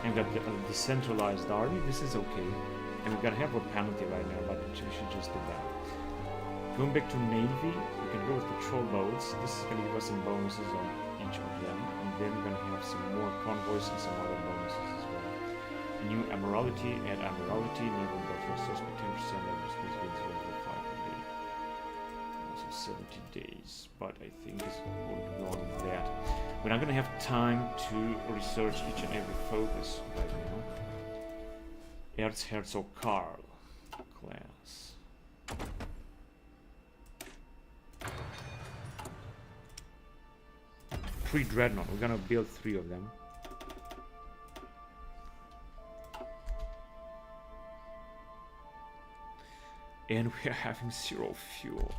And we got the decentralized army. This is okay, and we're gonna have a penalty right now, but we should just do that. Going back to navy, we can go with patrol boats. This is gonna give us some bonuses on each of them. Then we're going to have some more convoys and some other bonuses as well. New Admiralty and Admiralty, naval welfare source by 10%, average space gains 0.5 per day. Also 70 days, but I think it's going beyond that. We're not going to have time to research each and every focus right now. Erzherzog Karl class. 3 dreadnought. We're gonna build 3 of them. And we are having 0 fuel.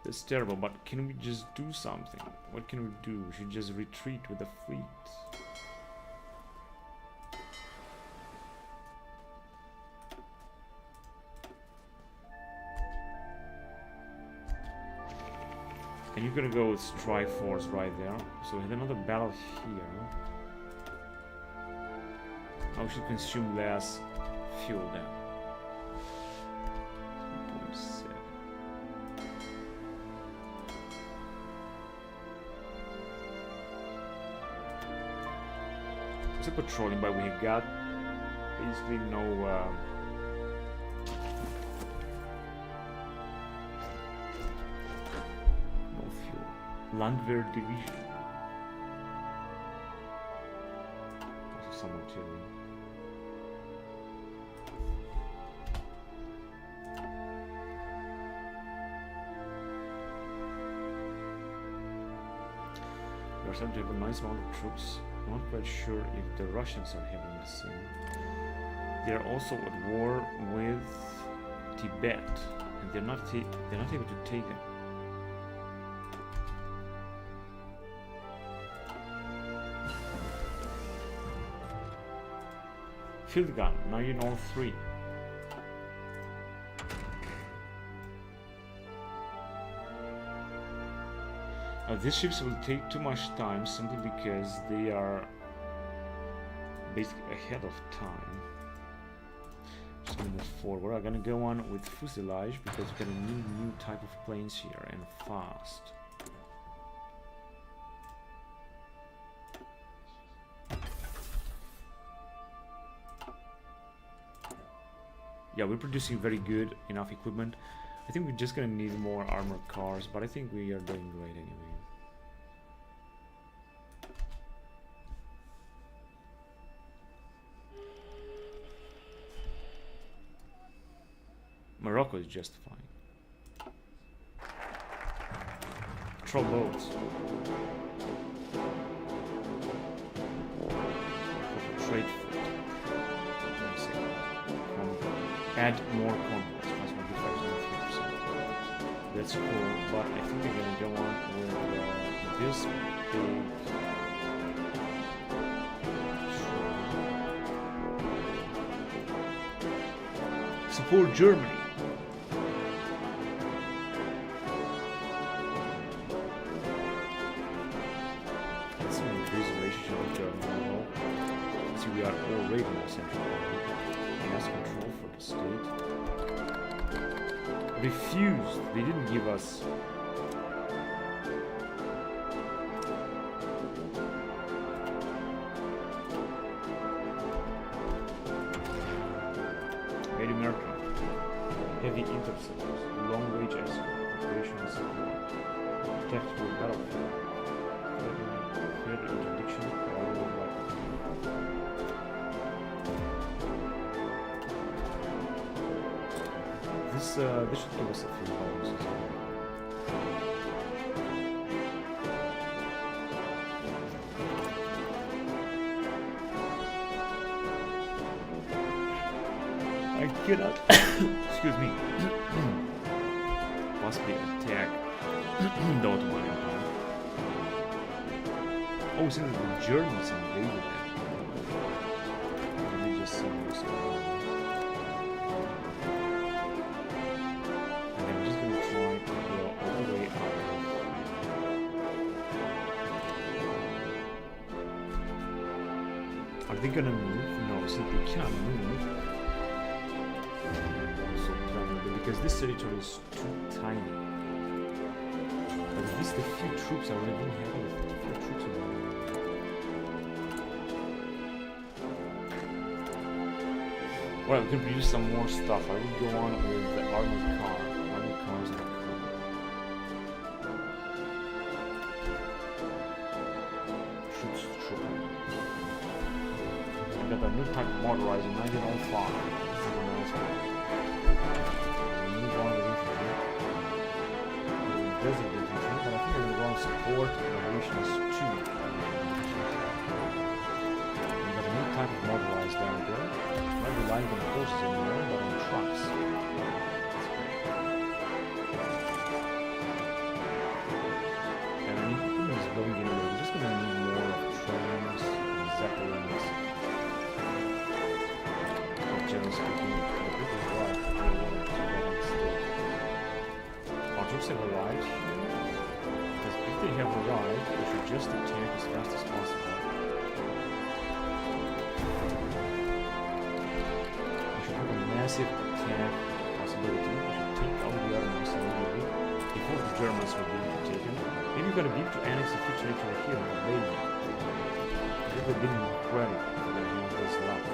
That's terrible, but can we just do something? What can we do? We should just retreat with the fleet. And you're gonna go with Strike Force right there. So we had another battle here. I should consume less fuel then. 2.7. It's a patrolling, but we got basically no Landwehr Division. Also some artillery. We are starting to have a nice amount of troops. I'm not quite sure if the Russians are having the same. They are also at war with Tibet, and they're not able to take it. Field gun, 1903. These ships will take too much time simply because they are basically ahead of time. Just gonna move forward. We're gonna go on with fuselage because we're gonna need new type of planes here and fast. Yeah, we're producing very good enough equipment. I think we're just gonna need more armored cars, but I think we are doing great anyway. Morocco is just fine. Patrol boats. Trade fleet. Let me see. Add more convoys. Plus 1,3%. That's cool, but I think we're gonna go on with this big. Support Germany. Let's increase the relationship with Germany. See, we are already in the central party. Gas control for the state. Refused. They didn't give us. Made American. Heavy interceptors. Long range escort. Operational support. Tactical battlefield. Further interdiction. This should give us a few hours as well. I cannot excuse me possibly attack the Ottoman Empire. Oh, since the Germans invaded them. Let me just see what's going on. Are they gonna move? No, simply can't move. So probably because this territory is too tiny. But at least a few troops are already having a few troops around. Well, we can produce some more stuff. I will go on with the armored car. Armored cars are cool. Shoots trooper. I got a new type of motorizer, 1905. This is a nice one. Move on with infantry. Desert infantry, but I think we're going to go on support operations 2. We got a new type of motorized down there. Not relying on horses anymore, but on trucks. And I mean, is going in. We're just going to need more trains and zeppelins. Generally speaking, the people who are wanting to get on stage. Our troops have arrived here, because if they have arrived, we should just attack as fast as possible. We should have a massive attack possibility. We should take out the Ottomans immediately before the Germans will be taken. Maybe we're going to be able to annex a few territory here in Albania. It would have been incredible if they had this luck.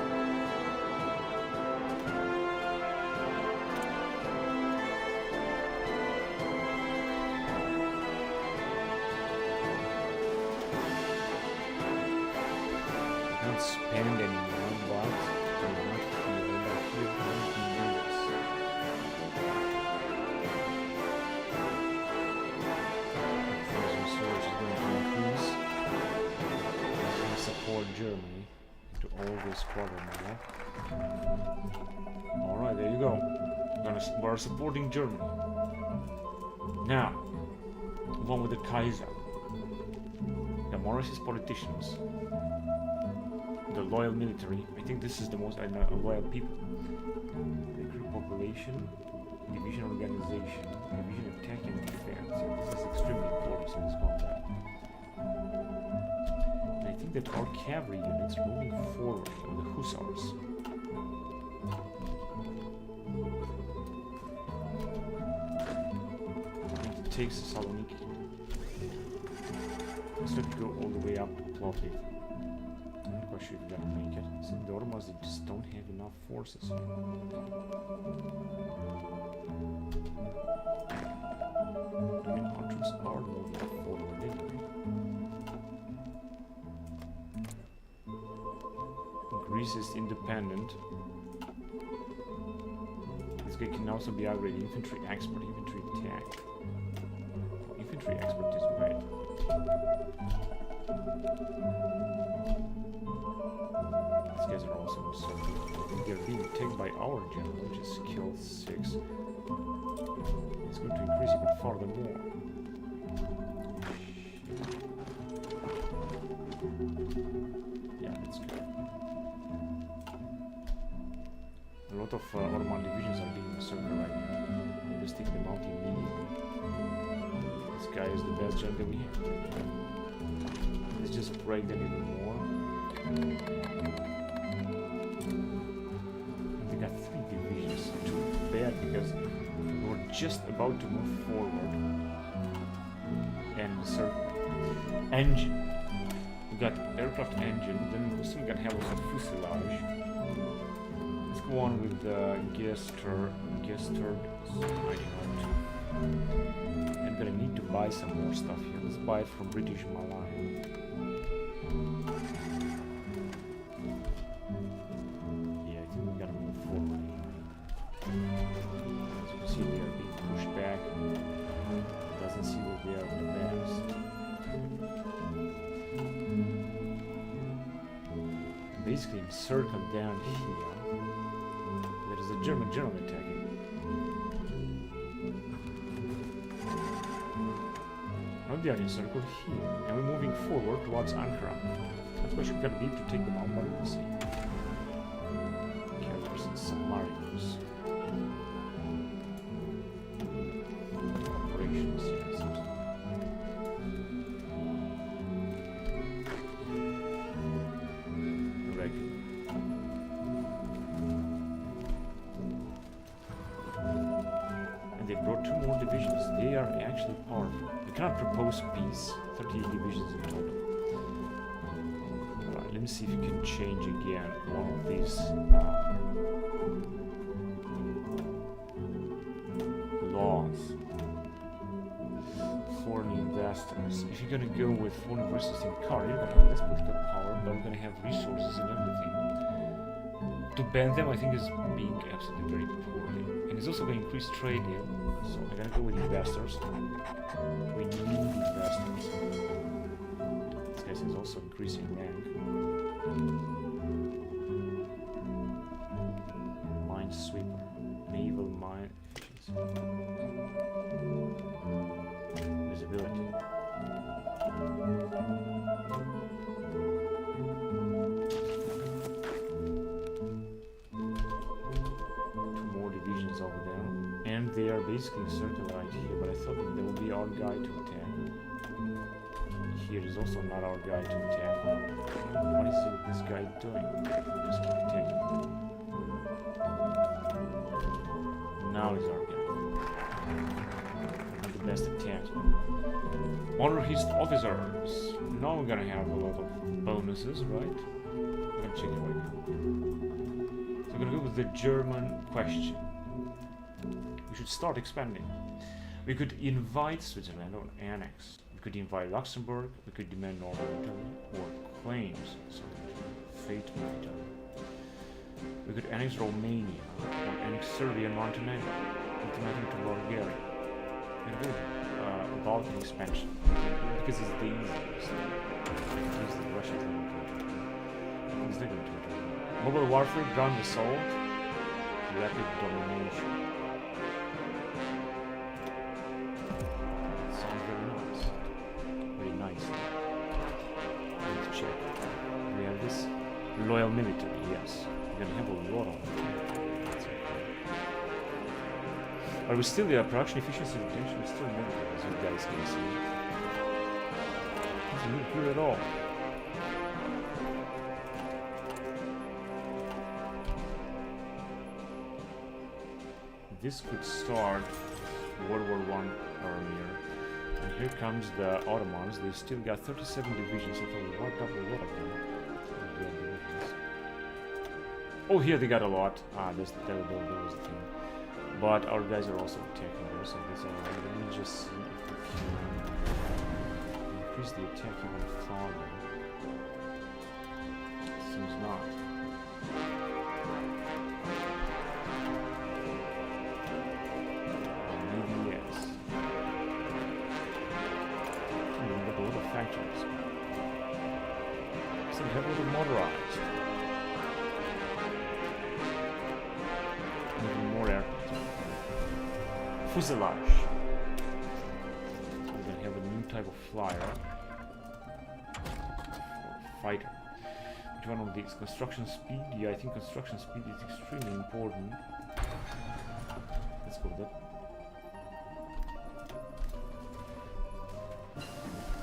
Spend any more, but I want to feel that here I can do this. Frozen storage is going to increase. It's going to support Germany to always quarter now. Alright, there you go. We're supporting Germany. Now, one with the Kaiser. The Morris's politicians. The loyal military. I think this is the most loyal people. The crew population. Division organization, division attack and defense. Yeah, this is extremely important in this combat. And I think that our cavalry units are moving forward with the hussars. And it takes Saloniki. Instead of go all the way up to Plovdiv. I'm not quite sure if we're gonna make it. So the Ormas, they just don't have enough forces here. I mean, our troops are moving forward anyway. Greece is independent. This guy can also be upgraded. Infantry expert, infantry attack. Infantry expert is right. These guys are also insurgent. They're being attacked by our general, which is skill 6. It's going to increase even further more. Yeah, that's good. A lot of Ottoman divisions are being encircled right now. We'll just take them out immediately. This guy is the best general that we have. Let's just break them even more. We got 3 divisions. Too bad because we were just about to move forward. And circle. Engine. We got aircraft engine, then we still got have a fuselage. Let's go on with the Gesturd 91. I'm gonna need to buy some more stuff here. Let's buy it from British Malaya. Yeah, I think we gotta move forward. As you can see, they are being pushed back. It doesn't seem that they are advanced. Basically encircled down here. There is a German general attacking. Now they are encircled here, and we're moving forward towards Ankara. Of course, we're gonna need to take them out, but we'll see. Carriers and submariners. Operations, yes. They are actually powerful. We cannot propose peace. 38 divisions in total. Alright, let me see if you can change again one of these laws. Foreign investors. If you're gonna go with foreign investors in car, you're gonna have less political power, but we're gonna have resources and everything. To ban them, I think, is being absolutely very poorly. And it's also going to increase trade here. So I'm going to go with investors. We need investors. This guy is also increasing rank. Minesweeper. Naval mine efficiency. Visibility. Over there, and they are basically circled right here, but I thought that there would be our guy to attack. Here is also not our guy to attack. What is this guy doing? Just keep attacking. Now is our guy. Not the best attack. Honor his officers. Now we're gonna have a lot of bonuses, right? We're gonna check it right now. So we're gonna go with the German question. We should start expanding. We could invite Switzerland or annex. We could invite Luxembourg. We could demand Northern Italy or claims fate of Italy. We could annex Romania or annex Serbia and Montenegro. Ultimatum to Bulgaria. We could do Balkan expansion because it's the easiest. Because the Russians are going to do it. Mobile warfare, ground assault, rapid domination. Loyal military, yes. We're gonna have a lot of them. But we still, the production efficiency retention is still negative, as you guys can see. Doesn't look good at all. This could start World War I earlier. And here comes the Ottomans. They still got 37 divisions, so they wiped out a lot of them. Oh, here they got a lot. That was the thing. But our guys are also attacking there, so that's alright. Let me just see if we can increase the attack even farther. Seems not. Maybe yes. We got a lot of factories. So we have a little motorized. Even more aircraft. Fuselage. So we're gonna have a new type of flyer. Fighter. Which one of these? Construction speed? Yeah, I think construction speed is extremely important. Let's go with that.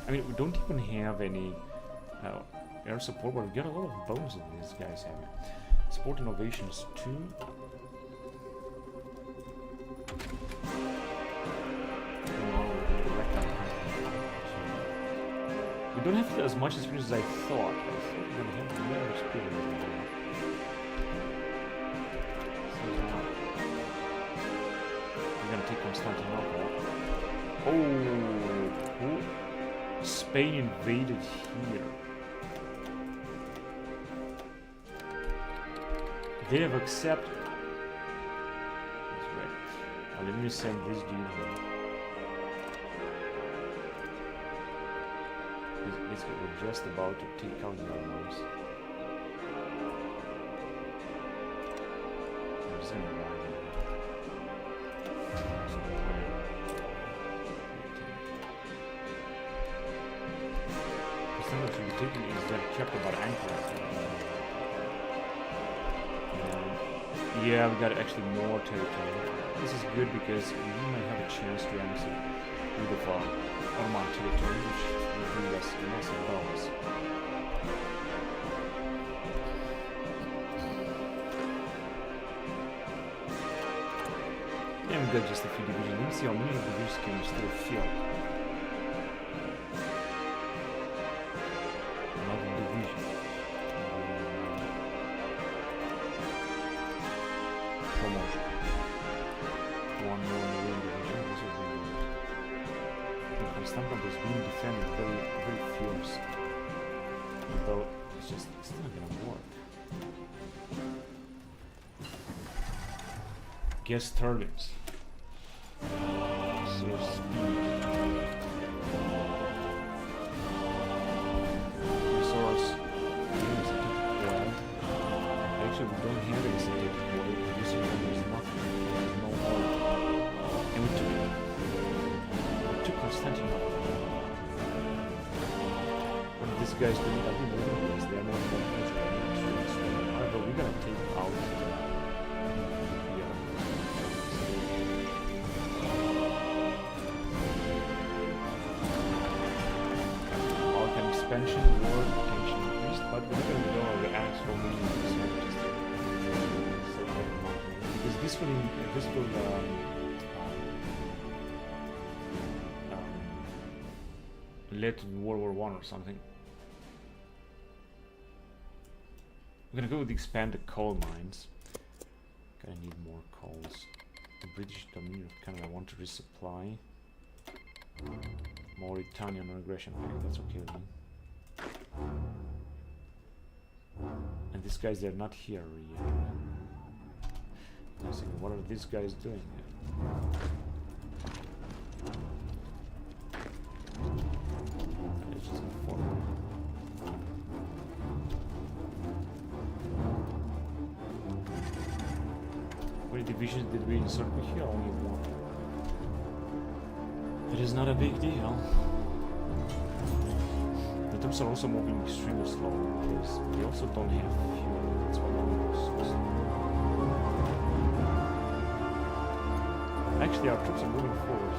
I mean, we don't even have any air support, but we get a lot of bonuses these guys have. Support innovations 2. We don't have as much experience as I thought. I thought we're going to have more experience. So we're going to take Constantinople. Oh, Spain invaded here. They have accepted. That's right. Let me send this dude here. We're just about to take out the Ottomans. I'm just gonna ride it. The thing that should be taken is that kept about Ankara. Yeah, we got actually more territory. This is good because we might have a chance to annex a bit of Ottoman territory, which will bring us massive bonus. And we got just a few divisions. Let me see how many of the divisions can we still field. 11 divisions. Promotion. One more Marine division. This will be good. Constantinople is being defended very, very fierce. Although it's not gonna work. Guess turbines. So speed. Resource. Actually, we don't have any synthetic oil. Producing oil is nothing. There's no oil. And we took Constantinople. What are these guys doing? I think they're doing this. They're not going to however, we're gonna take out Balkan expansion, war tension increased, but we're not going to go over acts for me because this will led to World War I or something. We're gonna go with the expanded coal mines. Gonna need more coals. The British Dominion of Canada want to resupply. Mauritanian aggression. Okay, that's okay with me. And these guys, they're not here yet. I was thinking, what are these guys doing here? It's just informal. How many divisions did we insert here? Only one. It is not a big deal. The troops are also moving extremely slow because they also don't have fuel. That's what I'm so slow. Actually, our troops are moving forward.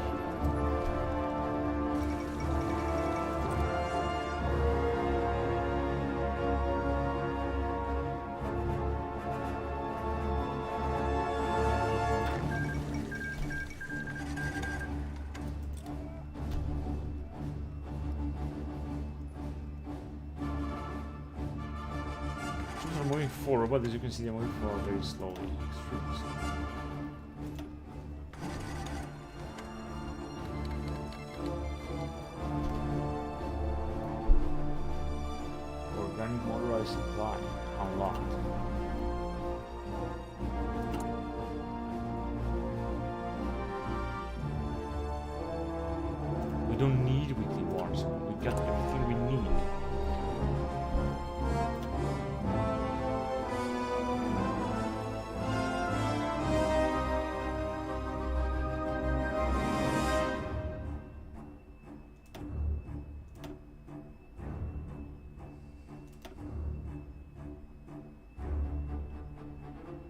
Troops are moving forward, but as you can see, they're moving forward very slowly. Extremely slowly. Organic motorized supply unlocked. We don't need weekly wars. We got everything we need.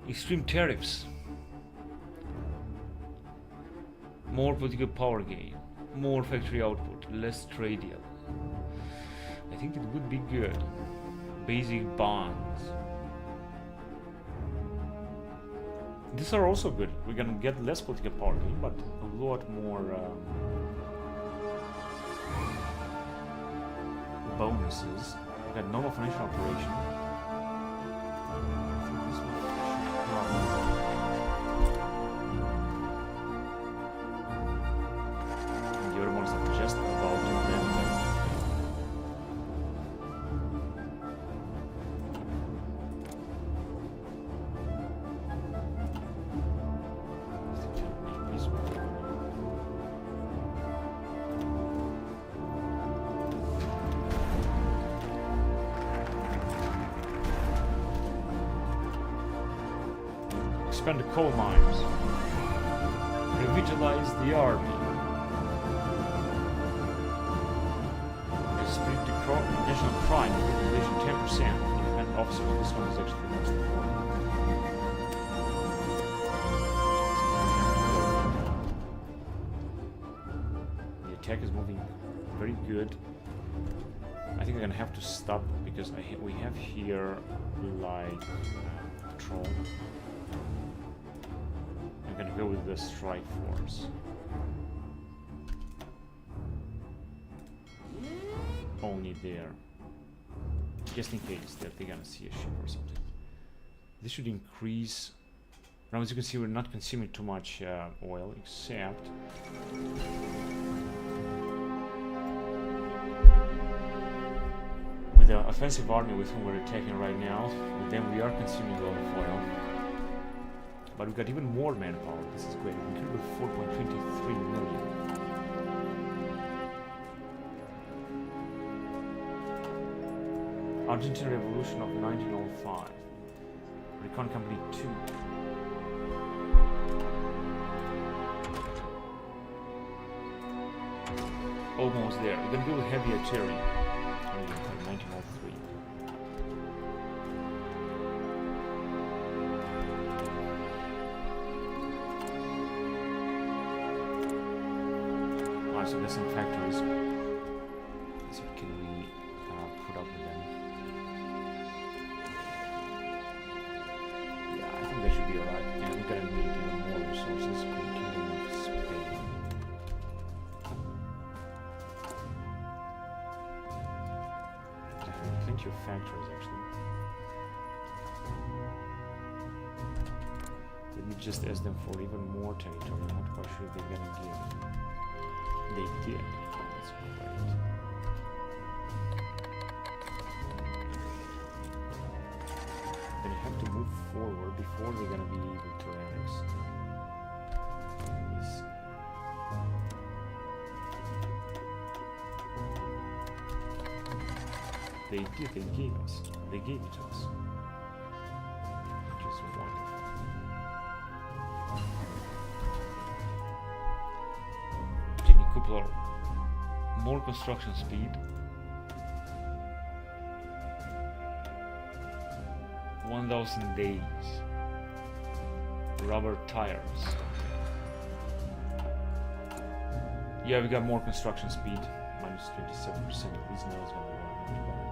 Extreme tariffs. More political power gain. More factory output. Less trade deal. I think it would be good. Basic bonds. These are also good. We're gonna get less political power gain, but a lot more bonuses. We got normal financial operation. And the other ones are just about to them. Expand the coal mines. Revitalize the army. Split the national crime population 10%. Independent officers. This one is actually the most important. The attack is moving very good. I think I'm gonna have to stop because we have here like patrol. I'm gonna go with the strike force. Only there. Just in case that they're gonna see a ship or something. This should increase. Now as you can see, we're not consuming too much oil, except with the offensive army with whom we're attacking right now, with them we are consuming a lot of oil. But we've got even more manpower. This is great. We can with 4.23 million. Argentine Revolution of 1905. Recon Company 2. Almost there. We're gonna go with heavy artillery. 1903. Alright, so there's some factories. So can we put up with them? Yeah, I think that should be alright. And we're gonna need even more resources. Kingdom of Spain. Plenty of factories actually. Let me just ask them for even more territory. I'm not quite sure if they're gonna give. They did. Oh, that's great. They have to move forward before they're gonna be able to annex. This. They did. They gave us. They gave it to us. Which is wonderful. More construction speed. 1,000 days. Rubber tires. Yeah, we got more construction speed, minus 27%. At least now it's gonna work much better.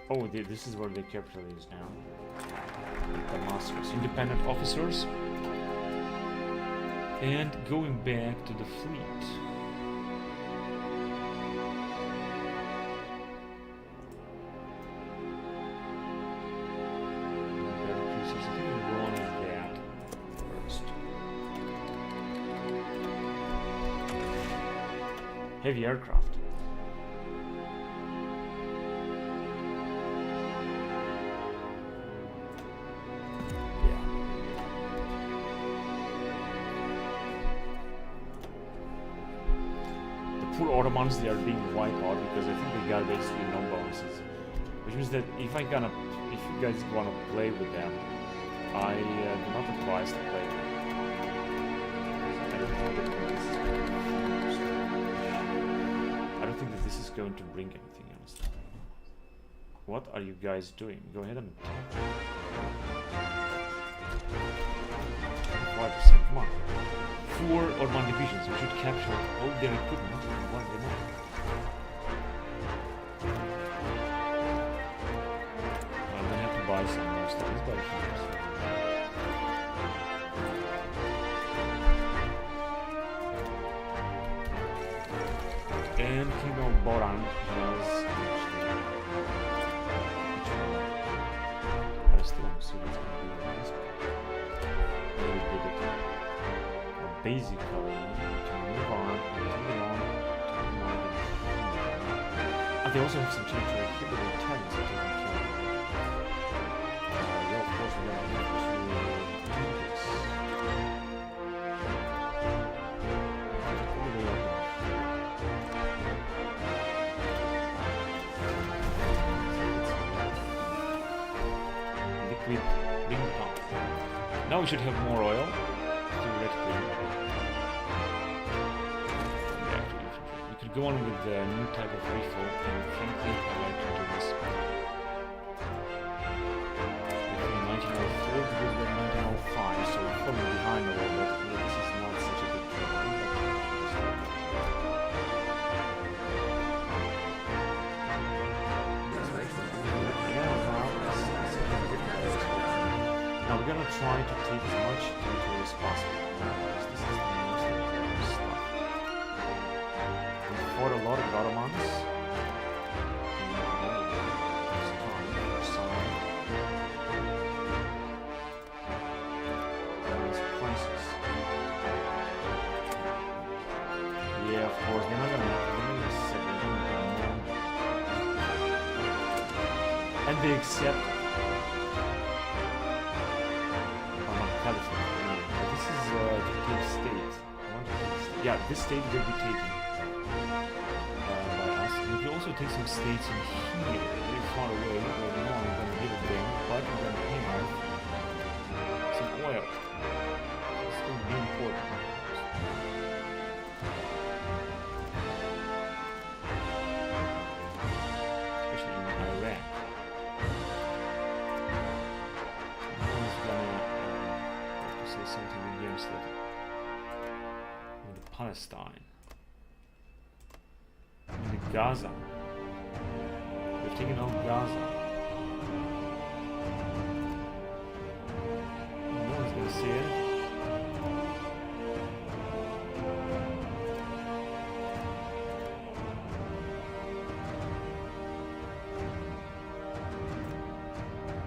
Oh, this is where the capital is now. The masters, independent officers, and going back to the fleet. Heavy aircraft. Yeah. The poor Ottomans, they are being wiped out because I think they got basically no bonuses. Which means that if you guys wanna play with them, I do not advise to play with them. I don't think that this is going to bring anything else. What are you guys doing? Go ahead and attack. 5%, come on. 4 Ottoman divisions, we should capture all their equipment and wipe them out. I'm gonna have to buy some more stuff. Let's buy a few more stuff. And King of Boran has but still I'm assuming it's gonna be like this one. Really did it. A basic color, we can move on, and they also have some territory here, but the Italians are taking care of it. Yeah, of course we gotta have to do this. Now we should have more oil. Theoretically. We could go on with a new type of refill, and frankly, I like to do this. In 1904, because we're 1905, so we're falling behind a little bit. This is not such a good trade. Now we're gonna try to take as much territory as possible. Because this is the most important stuff. We fought a lot of Ottomans. Yeah, of course, they're not gonna accept it. And they accept. This is to take state. Yeah, this state will be taken by us. We can also take some states in here, very far away, where we know we're going to give it them, but we're going to pay off some oil. It's going to be important. Especially in Iraq. Something against it. With Palestine. With Gaza. We've taken out Gaza. No one's gonna see it.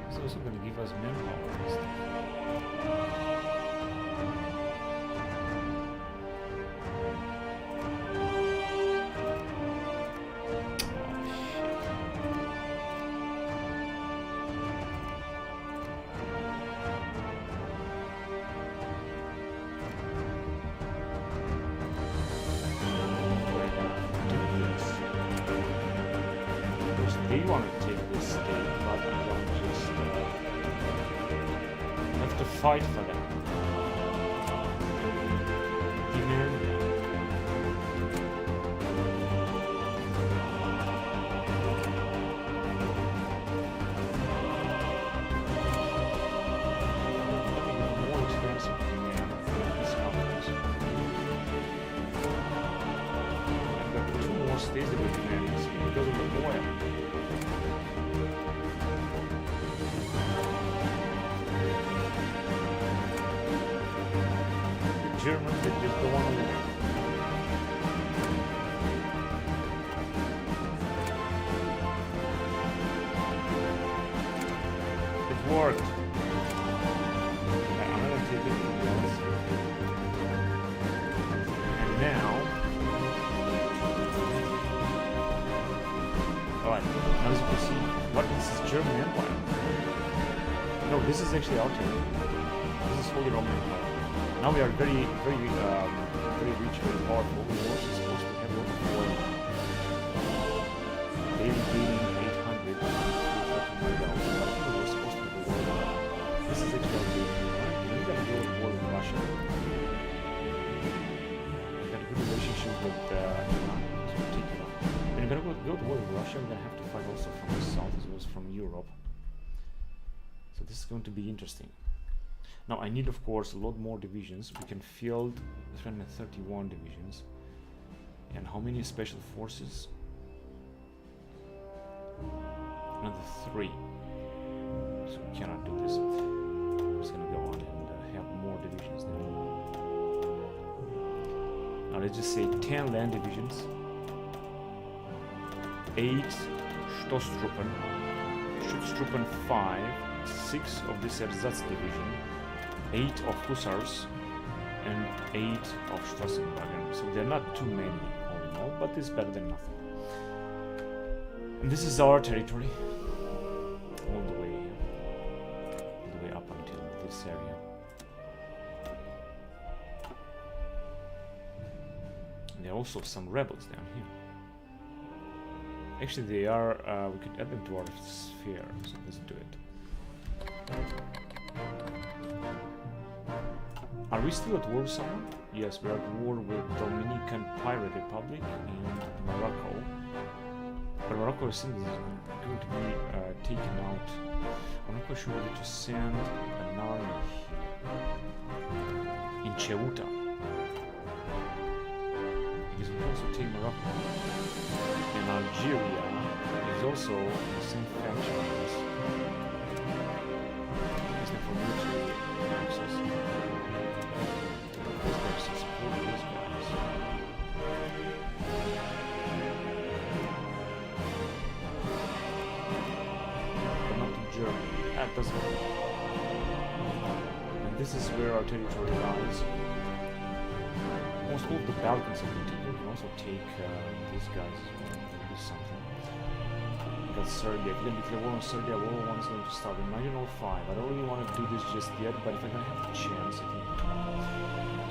It's also gonna give us manpower and stuff. They want to take this state, but I don't just have to fight for them. Demand them. stays the way the man is because of the oil. The Germans, they just don't want to win. It worked. I'm gonna take it to the else. And now, alright, now as you can see, what is this German Empire? No, this is actually our territory. This is Holy Roman Empire. Now we are very, very, very rich, very powerful. We're also supposed to have a lot of oil. Daily gaining 800 to 13,000. But I think we're supposed to have a war. This is actually our daily. We're gonna go to war with Russia. We got a good relationship with Iran, so we'll take it up. When we're gonna go to war with Russia, we're gonna have to fight also from the south as well as from Europe. So this is going to be interesting. Now I need, of course, a lot more divisions. We can field 331 divisions. And how many special forces? Another 3. So we cannot do this. We're just gonna go on and have more divisions now. Now let's just say 10 land divisions, 8 Stoßtruppen, Schutztruppen 5, 6 of this Ersatz division, 8 of Hussars, and 8 of Strassenwagen. So they're not too many all in all, but it's better than nothing. And this is our territory, all the way up until this area. And there are also some rebels down here. Actually, they are. We could add them to our sphere. So let's do it. Are we still at war with someone? Yes, we're at war with Dominican Pirate Republic in Morocco. But Morocco is going to be taken out. I'm not quite sure whether to send an army here. In Ceuta. Because we can also take Morocco. And Algeria is also the same faction as us. It's not for military access. That doesn't work. And this is where our territory lies. Almost all of the Balkans have been taken. We can also take these guys as well. That'll be something. We got Serbia. If we're going to declare war on Serbia, World War I is going to start in 1905. I don't really want to do this just yet, but if I'm going to have the chance, I think.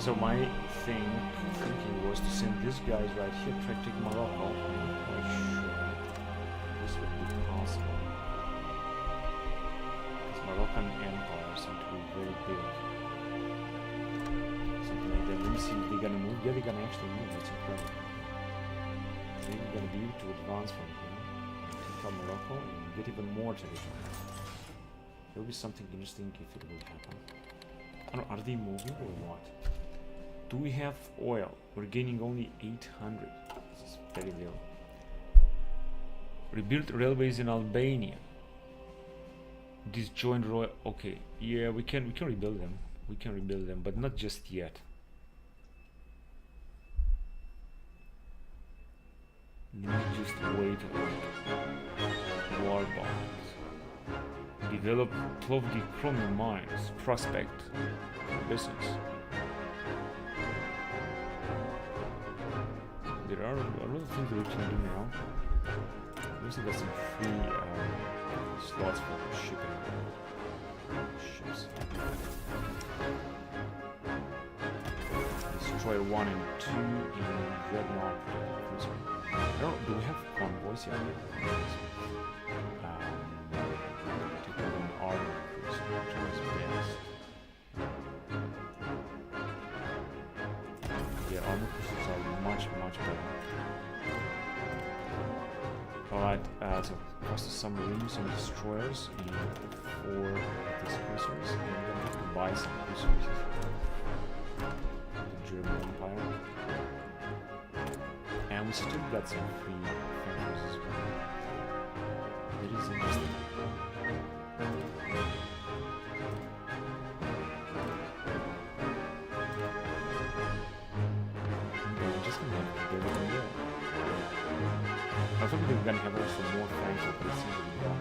So my thinking was to send these guys right here, try to take Morocco. I'm not quite sure this would be possible. Moroccan Empire seem to be very big. Something like that. Let me see if they're gonna move. Yeah, they're gonna actually move. It's incredible. They're gonna be able to advance from here and take out Morocco and get even more territory. There will be something interesting if it will happen. I don't know, are they moving or what? Do we have oil? We're gaining only 800. This is very little. Rebuild railways in Albania. Disjoint royal. Okay, yeah, we can rebuild them. We can rebuild them, but not just yet. Let me just wait a bit. War bonds. Develop Plovdiv chromium mines. Prospect. Business. There are a lot of things that we can do now. We also got some free slots for shipping ships. Destroyer 1 and 2 in Dreadnought cruiser. I don't know, do we have convoys yet? Take an armor cruiser, which is best. Yeah, armor cruisers are much better. Alright, so cost of submarines and destroyers and 4 of these cruisers, and we're gonna have to buy some cruisers. The German Empire. And we we still got some free factors as well. That is interesting. We're just gonna have to build it more. I thought we were gonna have also more factors, but it seems to be wrong.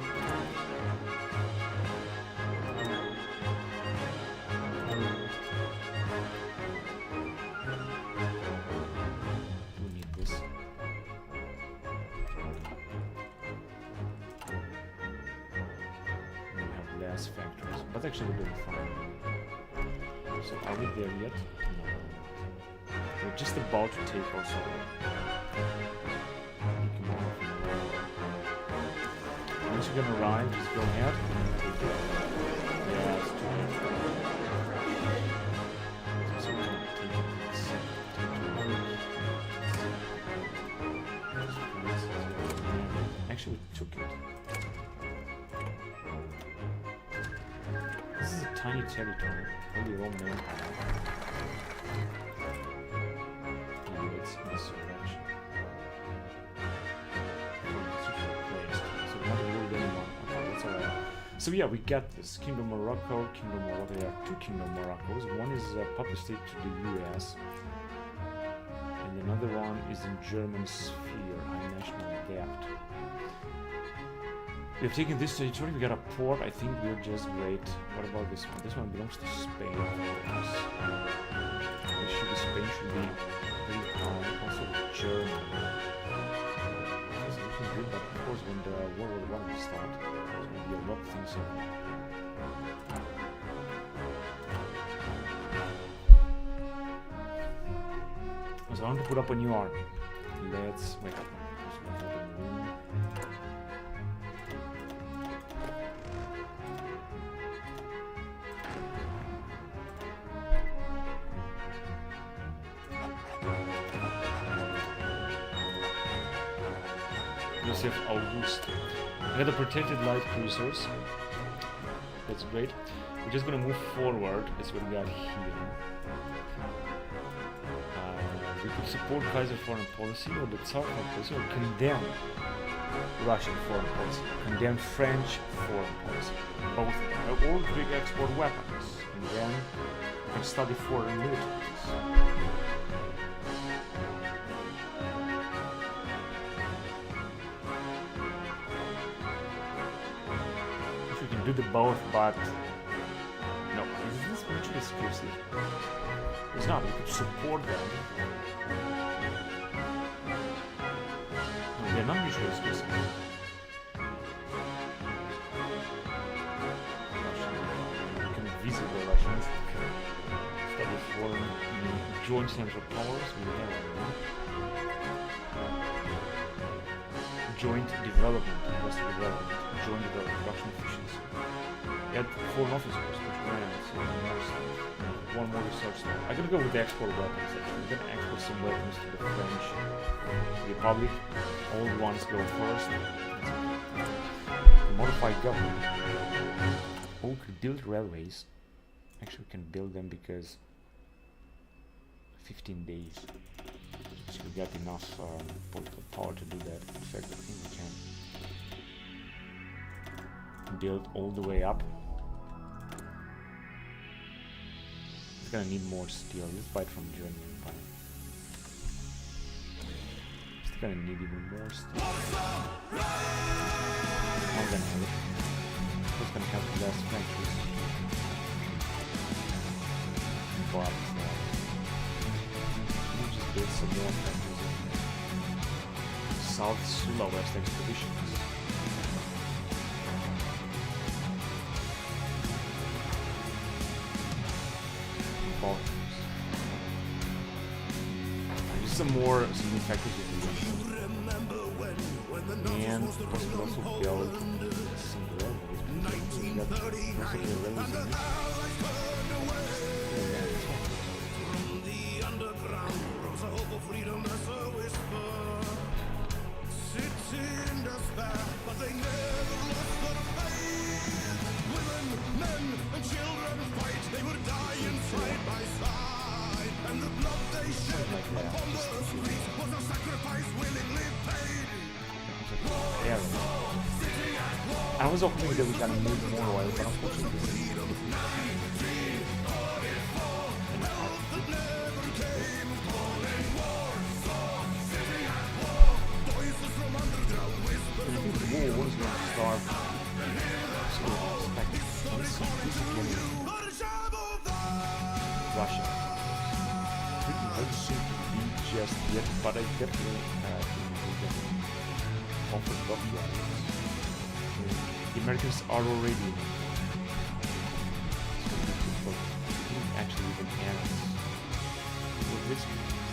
Factories, but actually we're doing fine. So are we there yet? No. We're just about to take also. Once you're gonna arrive, just go ahead. Yeah, it's too late. So we're gonna take this. Actually, we took it. This is a tiny territory, only Roman Empire. Yeah, it's insurrection. So we haven't ruled anyone. Okay, that's alright. So yeah, we got this Kingdom Morocco. There are two Kingdom Moroccos. One is a puppet state to the US, and another one is in German sphere, high national debt. We have taken this territory, we got a port, I think we're just great. What about this one? This one belongs to Spain, of course. Spain should be pretty calm, also Germany. It's looking good, but of course when the World War I will start, there's going to be a lot of things in. So I want to put up a new army. Let's wake up. August. We got the protected light cruisers. That's great. We're just gonna move forward. That's what we got here. We could support Kaiser foreign policy or the Tsar foreign policy or condemn Russian foreign policy, condemn French foreign policy. Both of them. Or Greek export weapons. And then we can study foreign militaries. Do the both, but no, is this mutually exclusive? It's not. We could support them. No, they're not mutually exclusive. Russian. We can visit the Russians. Study foreign joint central powers. We have joint development, industrial development, joint development, production efficiency. Add foreign officers, which grants one more research staff. I'm gonna go with the export weapons actually. We're gonna export some weapons to the French Republic. Old ones go first. The modified government. Oh, we could build railways. Actually, we can build them because 15 days. So we got enough political power to do that. In fact, I think we can build all the way up. It's gonna need more steel. Let's buy it from German Empire. It's gonna need even more steel. I'm gonna have it. It's gonna have less factories. But build some more factories in South Sulawesi expeditions. Balkans. Just some new factories in the and possibly also build some railways. We got possibly railways in this. Freedom as a whisper, sits in despair, but they never lost their faith. Women, men, and children fight, they were dying side by side, and the blood they shed upon the streets was a sacrifice. I was hoping that we can move more oil, but unfortunately war is going to start. So Russia. Britain doesn't seem to be just yet, but I definitely conflict of the Americans are already actually even hands. With this,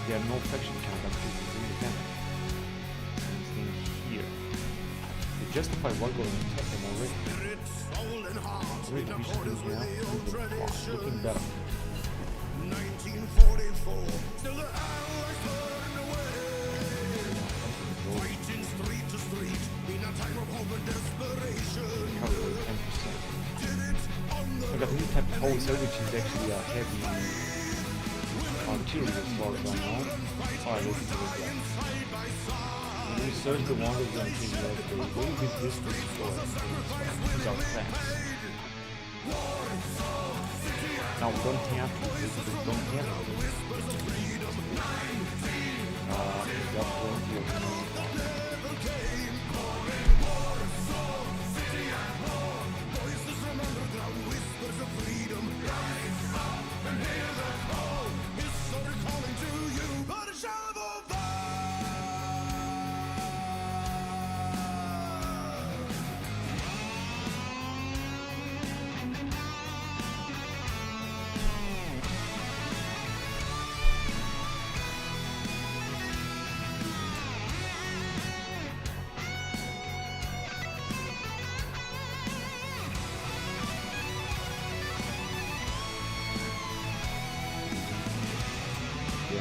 there are no faction counters is independent. Anything here. To justify what going to attack them already. Already we should be now looking better. 1944, still the Allies burned away. Fighting street to street in a time of hope and desperation. Did it on the I got a new type of howitzer, which is actually a heavy artillery assault gun now. Oh, this is really good. We search the one that's going to take less the way with this destroy without tanks. Now we don't have to, we don't have to. That's going to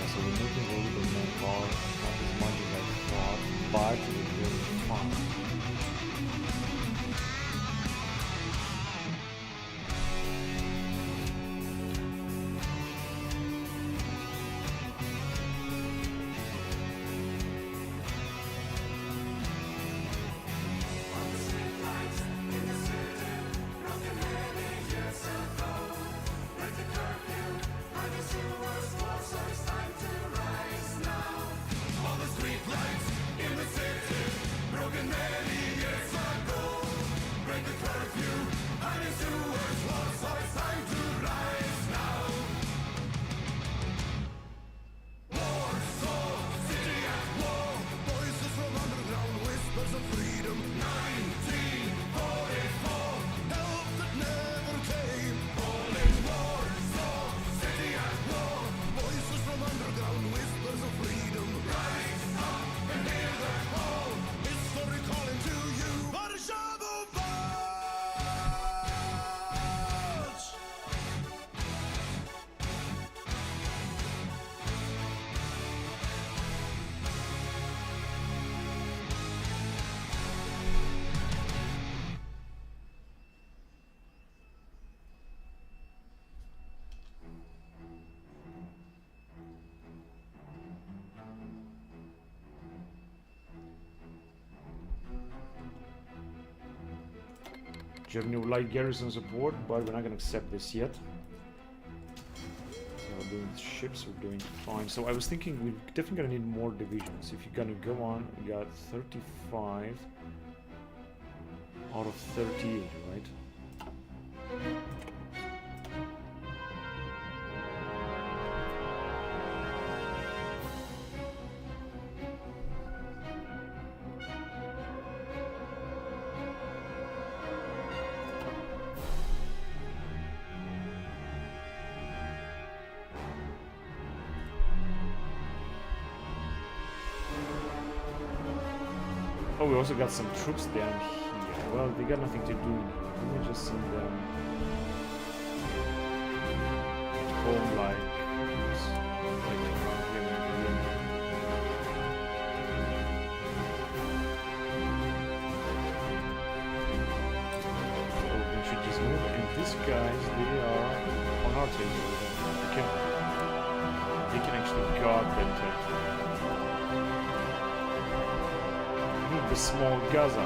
so we're moving a little bit more far, not as much as I thought, but it's really fun. Germany would like garrison support, but we're not going to accept this yet. So we're doing ships, we're doing fine. So I was thinking we're definitely going to need more divisions. If you're going to go on, we got 35 out of 38, right? Oh, we also got some troops down here. Well, they got nothing to do. Let me just send them home like around here maybe. So we should just move. And these guys, they are on our territory. They can actually guard that territory. The small Gaza.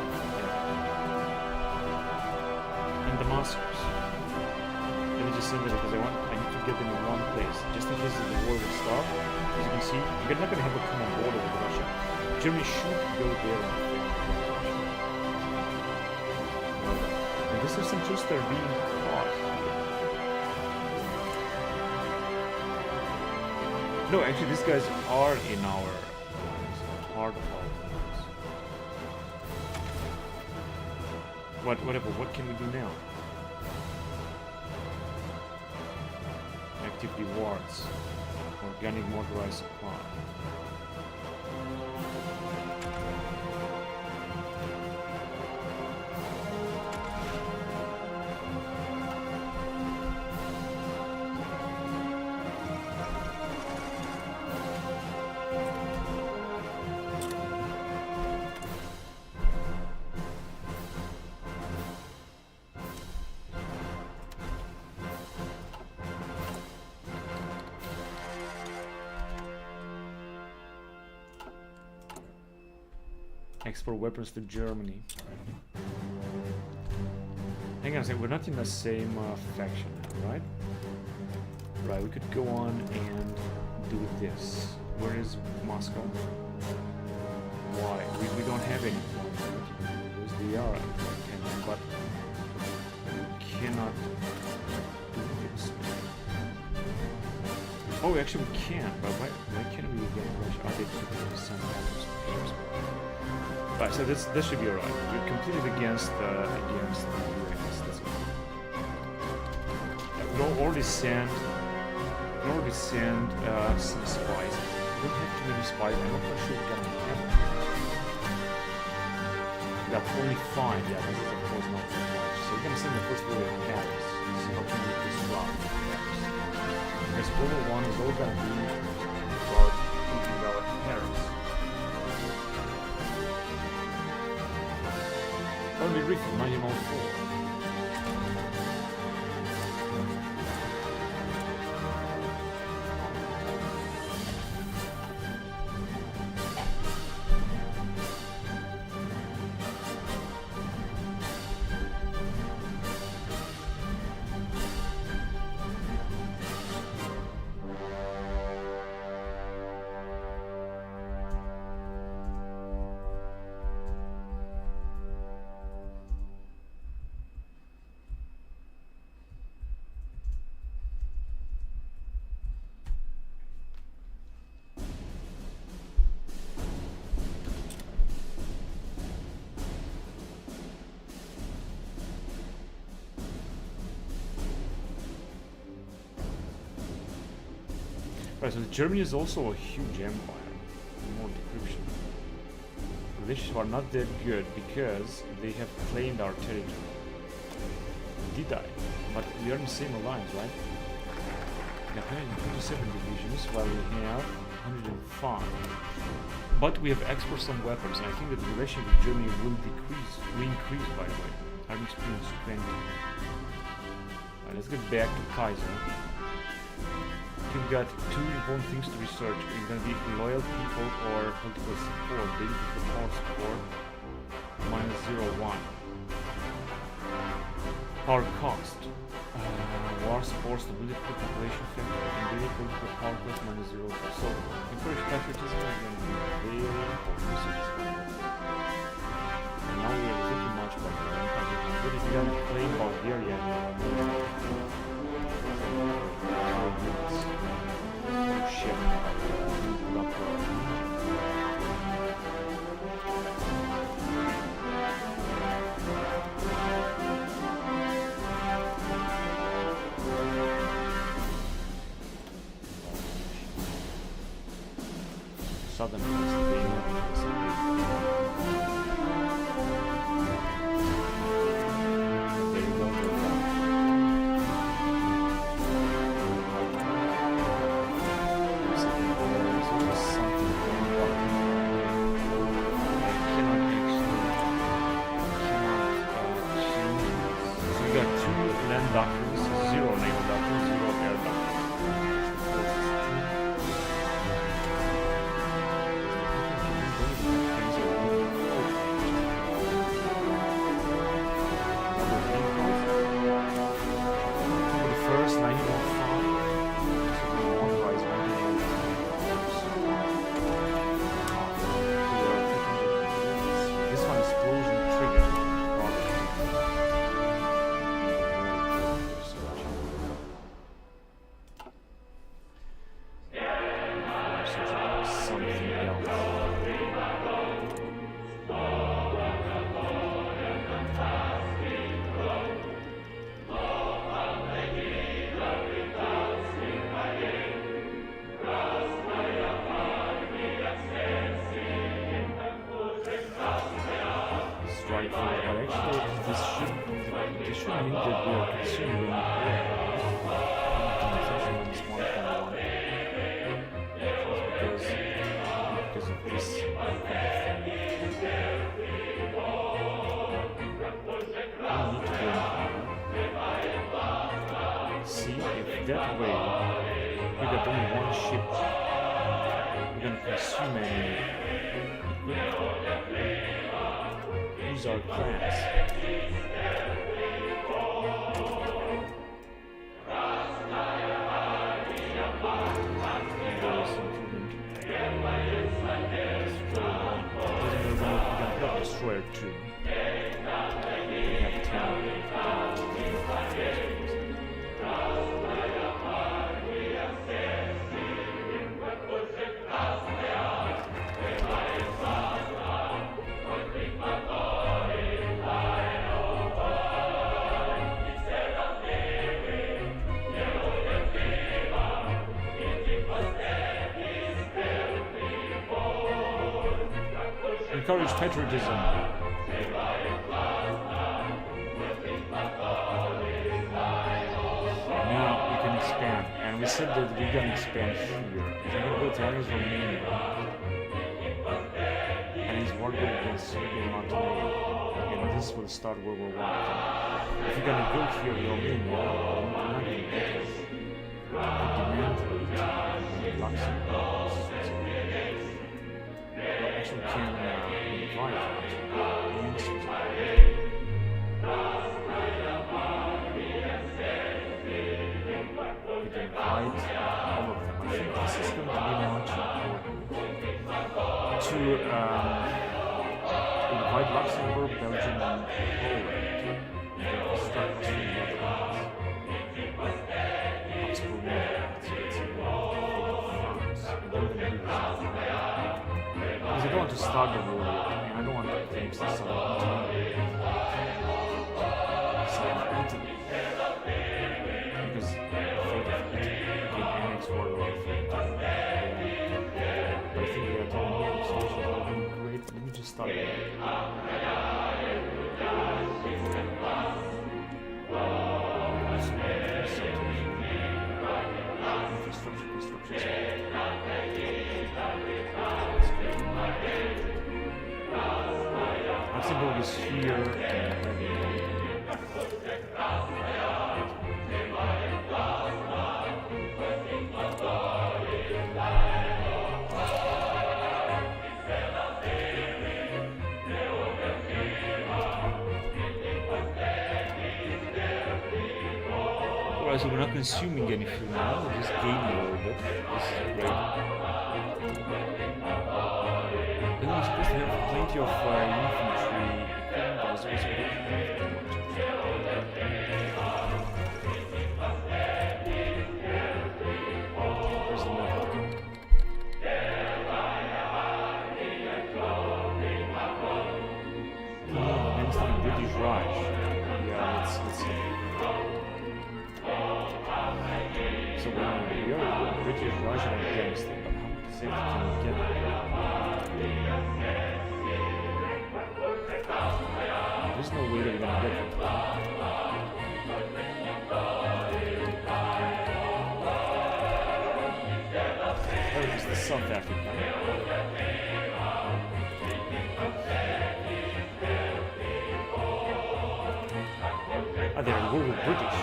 Muscles. Let me just send them because I need to get them in one place, just in case the war will start. As you can see, you're not going to have a common border with Russia. Germany should go there. And these are some troops that are being caught here. No, actually, these guys are in our heart of our lives. Whatever, what can we do now? Active rewards. Organic motorized supply. Export weapons to Germany. Hang on a second, we're not in the same faction, right? Right, we could go on and do this. Where is Moscow? Why? We don't have any. Where's the Yara? But we cannot do this. Oh, actually we can, but why can't we get Russia? Oh, they took some others. Right, so this should be alright. We're completely against the US. That's it. We'll already send some spies. We don't have too many spies. I'm not quite sure we're gonna have them. We got only 5. Yeah, this is of course not that much. So we're gonna send the first wave of Paris. See how can we disrupt Paris. Because World War I is all gonna be about taking out Paris. Only refill 1904. Right, so Germany is also a huge empire. More decryption. Relations are not that good because they have claimed our territory. Did I? But we are in the same alliance, right? We have 127 divisions while we have 105. But we have exported some weapons, and I think that the relation with Germany will increase by the way. Army experience 20. Alright, let's get back to Kaiser. You've got 2 important things to research. You're going to be loyal people or political support. They need the power support. -0.1. Power cost. War support, stability, population factor, and daily political power cost -0. So, encourage patriotism is going to be very important. And now we are looking much better. But if you don't claim Bulgaria, ship. Southern Pennsylvania. There you go. Doctrines, 0 naval doctrines, 0 air doctrines. strike force, but actually this shouldn't mean that we are consuming oil. Optimization minus 1.1. Because of this kind of thing. We need to go in here. See if that way we got only one ship. We're gonna consume any equipment. Use our class. Destroyer 2. We have 10. Encourage patriotism. Now we can expand, and we said that we can expand here. If I'm gonna go to Ali's Romania, and his war goal against Serbia and Montenegro, and this will start World War I. If you're gonna go here in Romania, we're not gonna get it. The demand rate in Luxembourg. Actually can invite answers. We can invite all of them. I think this is going to be much important to invite Luxembourg, Belgium, and Poland. Start Austrian Netherlands. Habsburg Netherlands. So it's France. And then the because I don't want to start the war yet, and I don't want to claim the southern Italy. Because the fate of Italy can annex World War III. But I think we are doing negotiations are doing great. Let me just start it. Infrastructure construction. Luxembourg is here. Alright, so we're not consuming any fuel now, we're just gaining a little bit. This is great. Then we're supposed to have plenty of infantry equipment, but it's also good. Where's the map? Against the British Raj. Yeah, let's see. So we are British Raj and Afghanistan, but how much safety can we get? There's no way that we're gonna get it. That is the South Africa. Ah, they're war with British.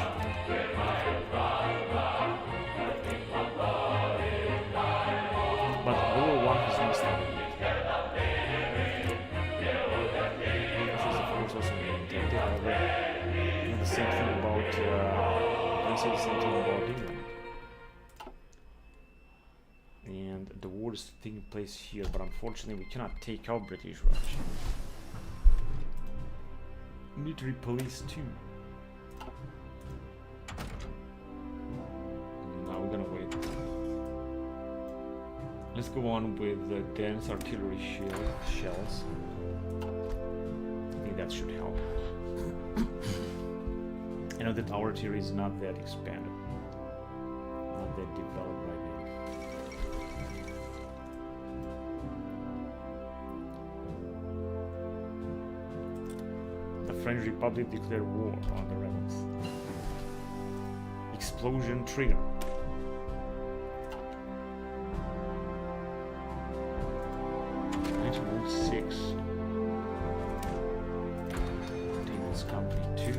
But World War I has not started yet. This is of course also intended, however, the same thing about, I can say the same thing about England. And the war is taking place here, but unfortunately we cannot take out British Raj. Military police too. Now we're gonna wait. Let's go on with the dense artillery shells. I think that should help. I know that our artillery is not that expanded, not that developed right now. French Republic declared war on the rebels. Explosion trigger. Six. Maintenance company 2.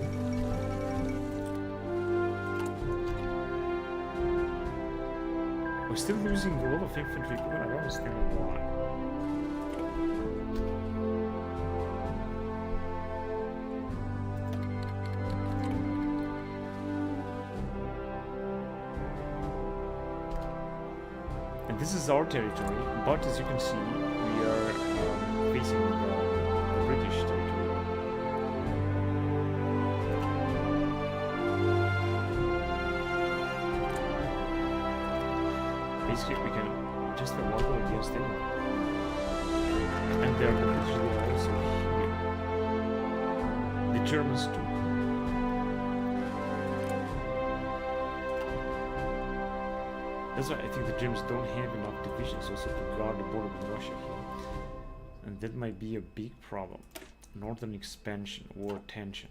We're still losing a lot of infantry, but I don't understand why. And this is our territory, but as you can see, we are facing the British territory. Basically, we can just have one goal against anyone. And they are literally also here. The Germans too. That's why I think the Germans don't have enough divisions also to guard the border with Russia here. And that might be a big problem. Northern expansion, war tension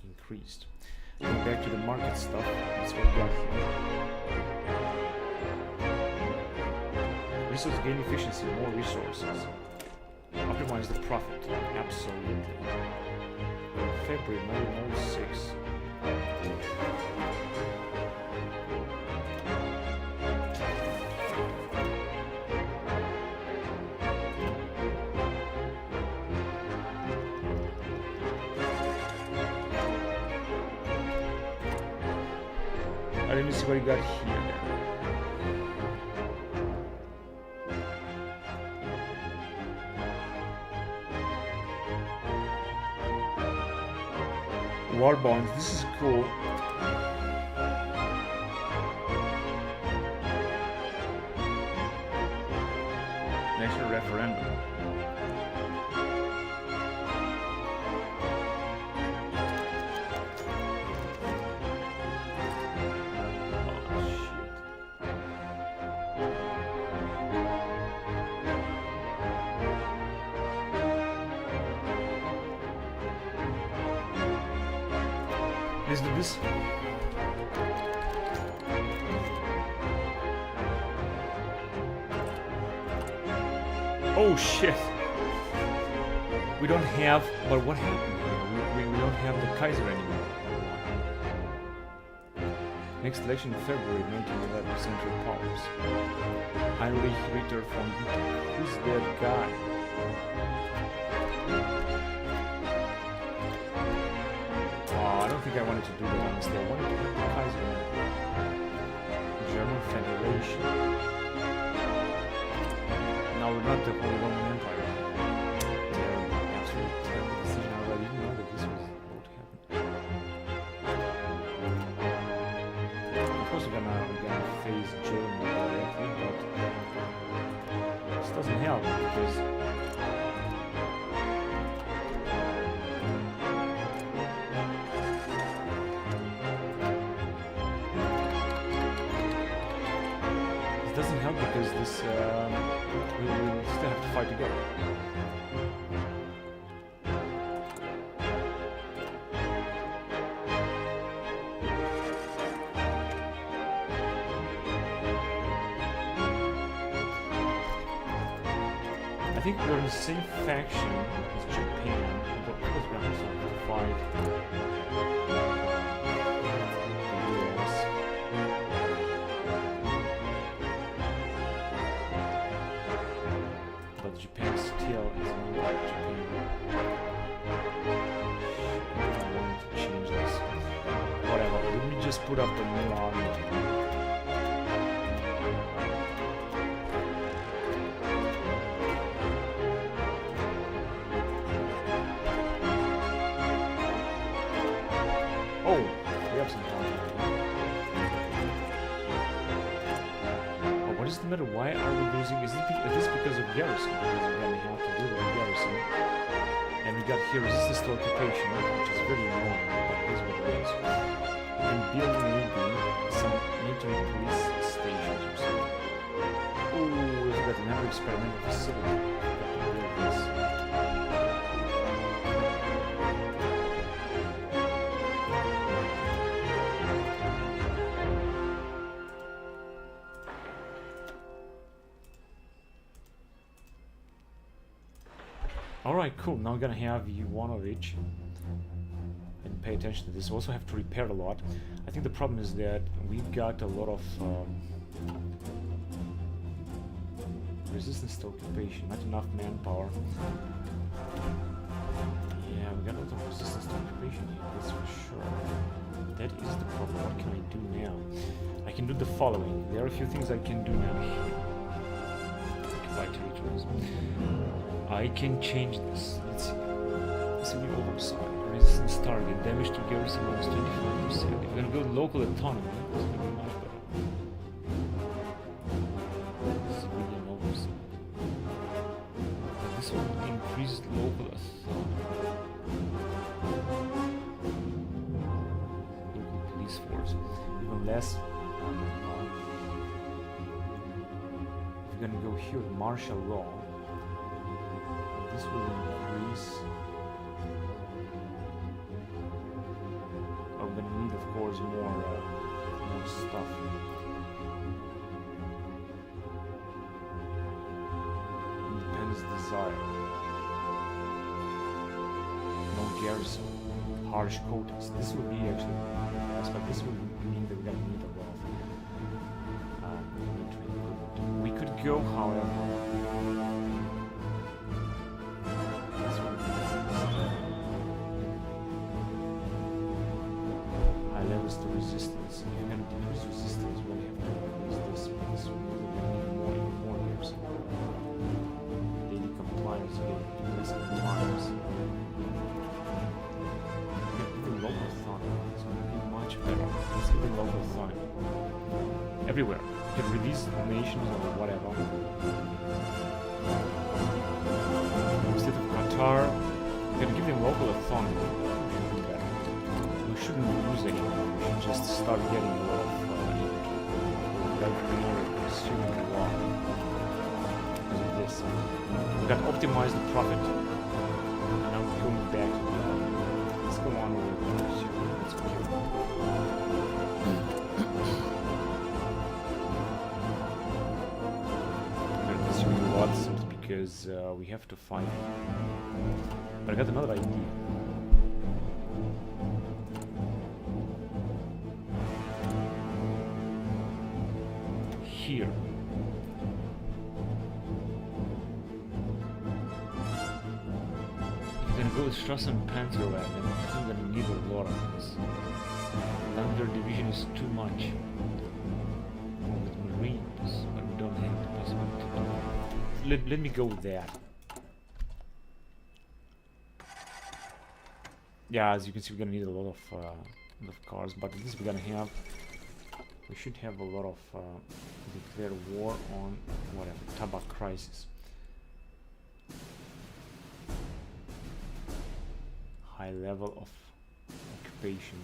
increased. Going back to the market stuff, that's what we got here. Resource gain efficiency, more resources. Optimize the profit, absolutely. February 1906. Let me see what you got here now. War bonds, this is cool. National referendum. Let's do this. Oh shit! We don't have, but what happened here? We don't have the Kaiser anymore. Next election in February 1911, Central Powers. Heinrich Ritter von Witte. Who's that guy? I don't think I wanted to do that honestly. I wanted to have the Kaiser. German Federation. No, we're not the Holy Roman Empire. Terrible, absolutely terrible decision. I didn't know that this was about to happen. Of course we're gonna face Germany directly, but this doesn't help because because this we still have to fight together. I think we're in the same faction as Japan, but of course we also have to fight the US. Japan still is not like Japan. I wanted to change this. Whatever, let me just put up the new army. Oh, we have some army. What is the matter? Why are we losing? Is this because of garrison? Because we're gonna have to do with garrison. And we got here resistance to occupation, which is very annoying, but it is what it is. We can build maybe some military police stations or something. Oh, we've got another experimental facility. Got to build this. Alright, cool. Now I'm gonna have you one of each. And pay attention to this. Also have to repair a lot. I think the problem is that we've got a lot of resistance to occupation, not enough manpower. Yeah, we got a lot of resistance to occupation here, that's for sure. That is the problem. What can I do now? I can do the following. There are a few things I can do now. Occupy territories. I can change this. Let's see. Civil oversight. Resistance target. Damage to garrison minus 25%. If we're gonna go local autonomy, it's gonna be much better. Civilian oversight. This will increase local authority. Local police force. Even less. If we're gonna go here with martial law, this will increase. I'm gonna need, of course, more stuff. Independence desire. No garrison. Harsh quotas. This will be actually nice, but this will mean that we're gonna need a lot of military equipment. We could go, however. This will be high levels to resistance. If you're gonna decrease resistance, we'll have to increase this. This will mean that we're gonna need more garrison. Daily compliance, less compliance. Local autonomy. It's going to be much better. Let's give it local autonomy. Everywhere. You can release nations or whatever. Instead of Qatar, we're going to give them local autonomy. We should do better. We shouldn't lose anyone. We should just start getting a lot of without consuming a lot. Because of this. We got to optimize the profit. And now we're going back to the let's go on with the let's go. I'm gonna consume a lot simply because we have to fight. But I got another idea. Here. Go with Strassen and Panzerwagen. I think I'm gonna need a lot of this. Thunder division is too much. With Marines, but we don't have the possibility to do it. Let me go with that. Yeah, as you can see, we're gonna need a lot of cars, but at least we're gonna have. We should have a lot of declare war on whatever tobacco crisis. High level of occupation,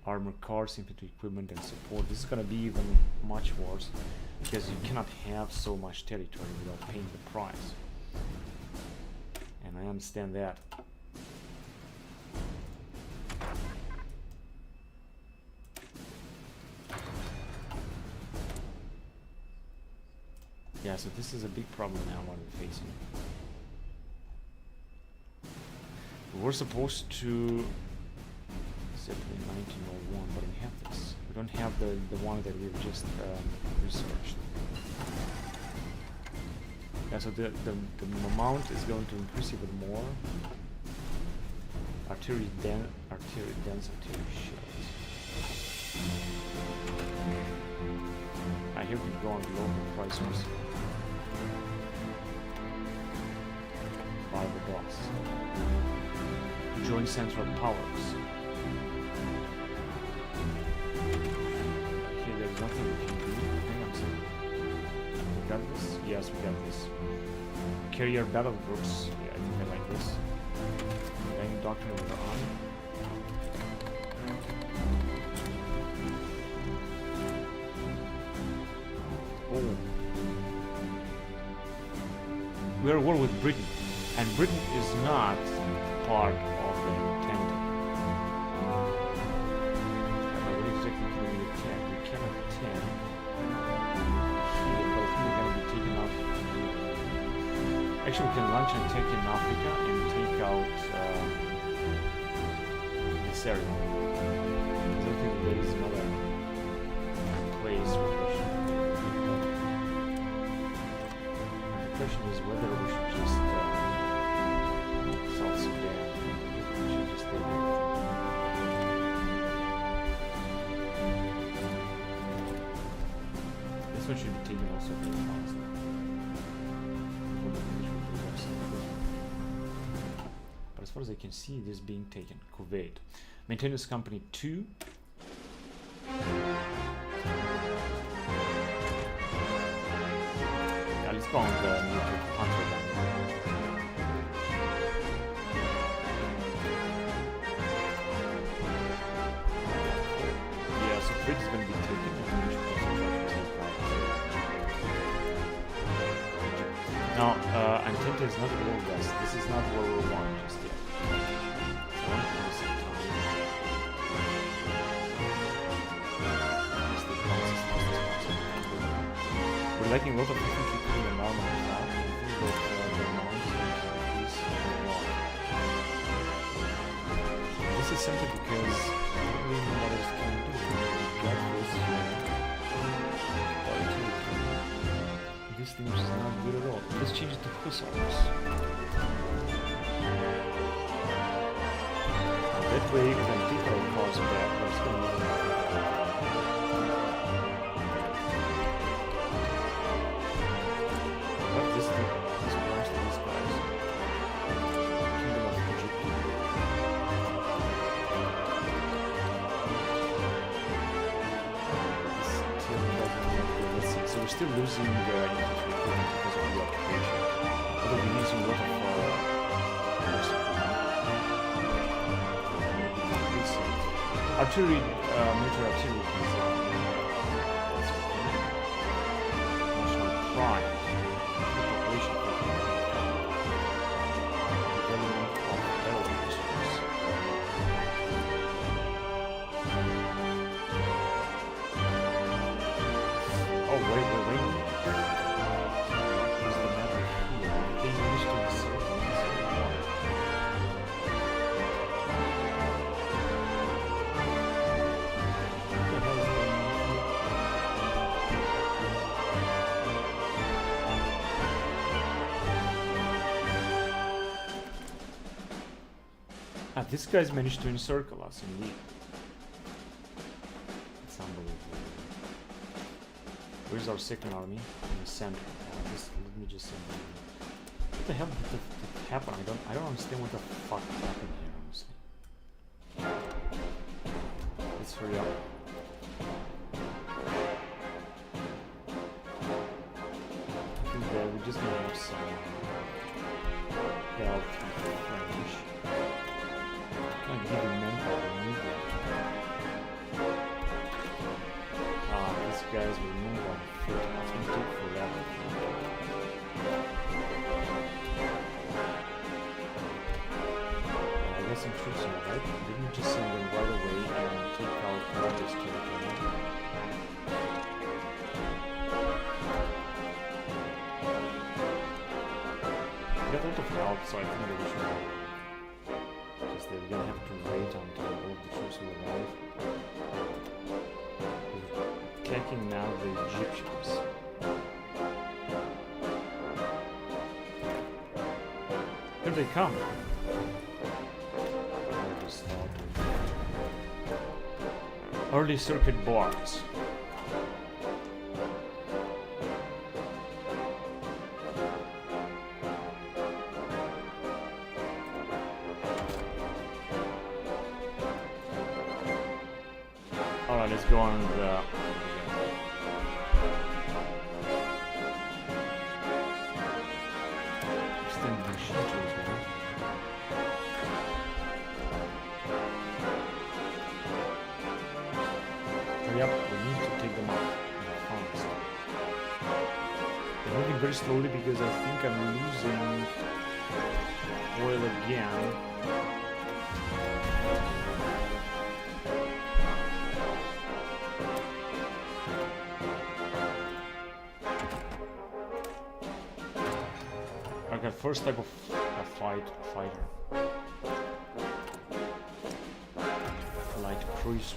armor cars, infantry equipment and support. This is gonna be even much worse because you cannot have so much territory without paying the price, and I understand that. Yeah, so this is a big problem now what we're facing. We're supposed to set in 1901, but we have this. We don't have the one that we've just researched. Yeah, so the amount is going to increase even more. Artillery dense artillery shells. I here we go on the local prices. By the boss. Joint central powers. Okay, there's nothing we can do. Hang on a second. We got this? Yes, we got this. Carrier battle groups. Yeah, I think I like this. Rank doctrine with the army. Oh. We're at war with Britain. And Britain is not part of the Entente. But what exactly can we attack? We cannot attack here, but I think we're going to be taken out. Actually, we can launch an attack in Africa and take out this area. I don't think there is another place where we should. The question is whether we should just South Sudan. We should just take it. This one should be taken also very fast. But as far as I can see, it is being taken. Kuwait. Maintenance Company 2. Yeah, let's go on the military hunter then. Yeah, so Kuwait is going to be taken. And we should also try to take out. Now, Entente is not World West. This is not World War One just yet. So I want to give it some time. Just the balance as fast as possible. We're lacking a lot of infantry putting an armor on top. I think that the amount is wrong. This is simply because I don't really know what else can do. We got this This thing is not good at all. Let's change it to hussars. That way we can take our cars back. Let's go. But this belongs to these guys. Kingdom of Egypt. Let's see. So we're still losing infantry because of the occupation. Although we're using a lot of artillery, military artillery is national pride. The population development of bellow industries. Oh, wait. Where's the map here? They managed to insert this guy's managed to encircle us indeed. It's unbelievable. Where's our second army? In the center. Let me just send them. What the hell did happen? I don't understand what the fuck happened here, honestly. Let's hurry up. I think that we're just gonna have some help from the French. Can't give him manpower, we need that. These guys will move on foot. It's gonna take forever. I got some troops here, right? Didn't we just send them right away and take out this territory? We got a lot of help, so I think that we should help. We're gonna have to wait until all of the troops will arrive. We're attacking now the Egyptians. Here they come. Early circuit boards. Alright, let's go on the extended shelters now. Hurry up, we need to take them out in the forest. They're moving very slowly because I think I'm losing oil again. first type of fighter. Light cruiser.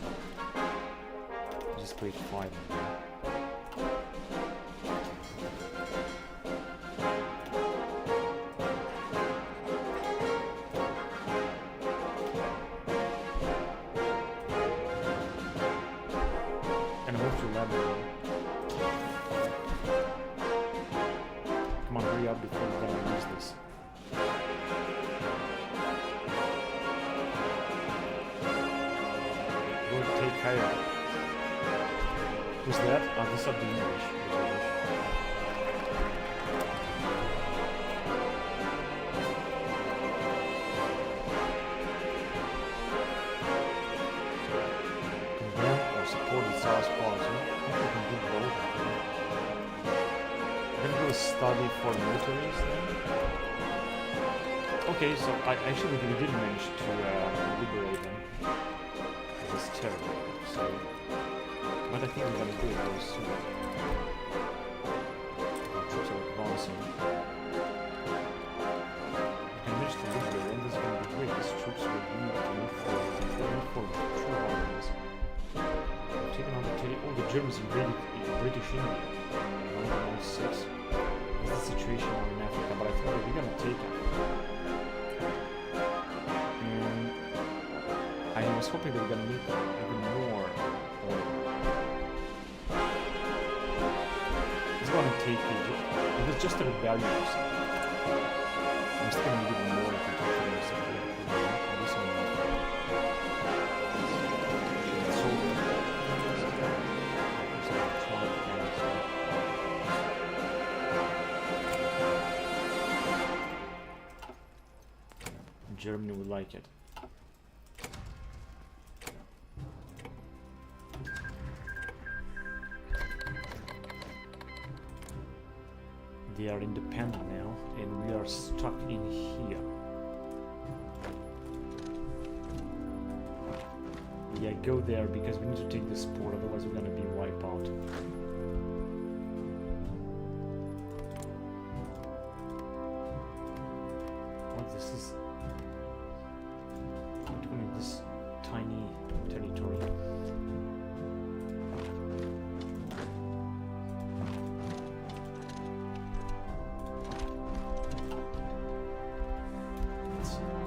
Just grade 5. And move to 11. Come on, hurry up before we're gonna lose this. Go take Kaya. Who's that? Oh, this is the English. Condemn or support the Tsar's policy. I think we can do both. I'm gonna do a study for militaries then. Okay, so actually we did manage to liberate them. It was terrible, so... But I think we're gonna do it very soon. Our troops are advancing. We managed to liberate them, this is gonna be great. These troops will need to move forward. They move forward with true armies. We've taken on all the Germans invaded British India in 1906. That's the situation now in Africa, but I think that we're gonna take it. And I was hoping that we're gonna need even more oil. It's gonna take it was just a rebellion or something. I'm still gonna need even more if we talk to them something. Germany would like it. They are independent now, and we are stuck in here. Yeah, go there because we need to take this port, otherwise we're gonna be wiped out. What this is? What doing this tiny territory?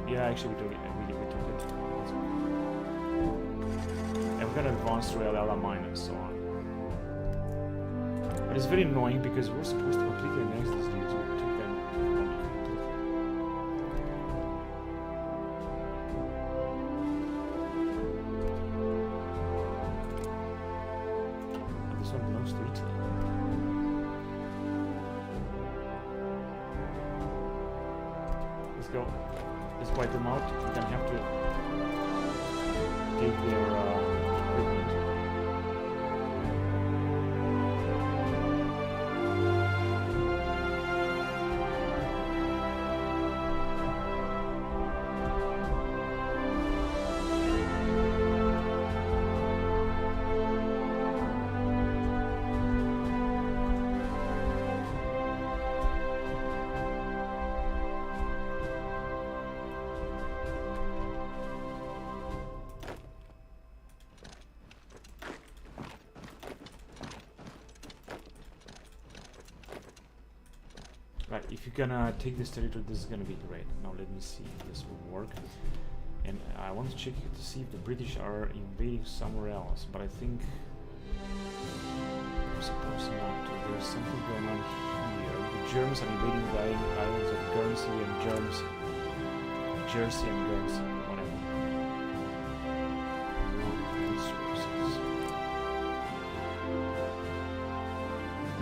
Yeah, actually we took it. We took it. And we're gonna advance to Ella Mine and so on. But it's very annoying because we're supposed to completely annex these dudes. We took them completely. And this one belongs to Italy. Let's go. Let's wipe them out. We're gonna have to take their equipment. Right, if you're gonna take this territory, this is gonna be great. Now let me see if this will work. And I want to check to see if the British are invading somewhere else, but I think I'm supposed not to. There's something going on here. The Germans are invading the islands of Guernsey and Jersey and Guernsey, whatever.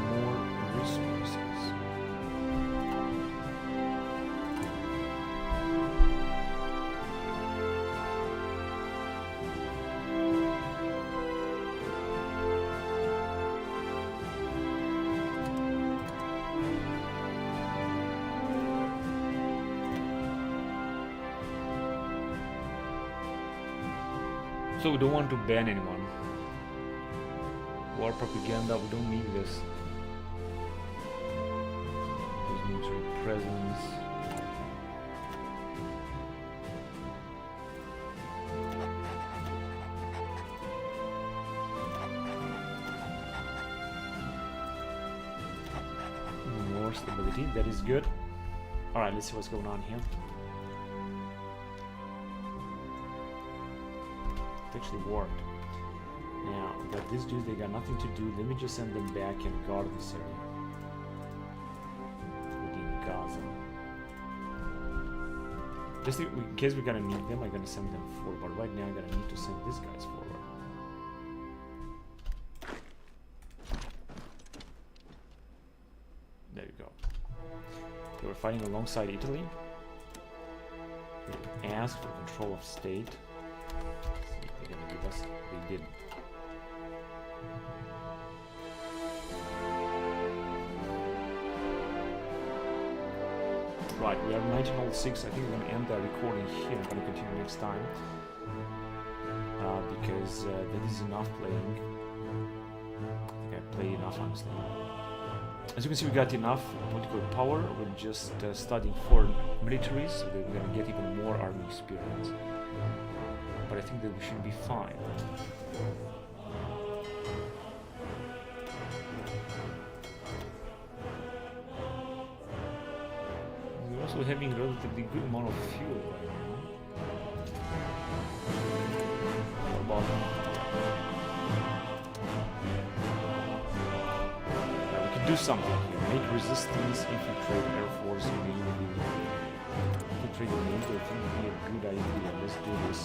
More resources. So we don't want to ban anyone. War propaganda, we don't need this. There's military presence. stability. That is good. Alright, let's see what's going on here. It actually worked. Now, we got these dudes, they got nothing to do. Let me just send them back and guard this area. Within Gaza. Just in case we're gonna need them, I'm gonna send them forward. But right now, I'm gonna need to send these guys forward. There you go. They were fighting alongside Italy. They asked for control of state. See if they're gonna give us. They didn't. Right, we are 1906. I think we're going to end the recording here. I'm going to continue next time. Because that is enough playing. I think I played enough, honestly. As you can see, we got enough political power. We're just studying foreign militaries, so that we're going to get even more army experience. But I think that we should be fine. Also having a relatively good amount of fuel right now. What about we can do something here. Make resistance, infiltrate Air Force, Navy. Infiltrate the Navy, I think would be a good idea. Let's do this.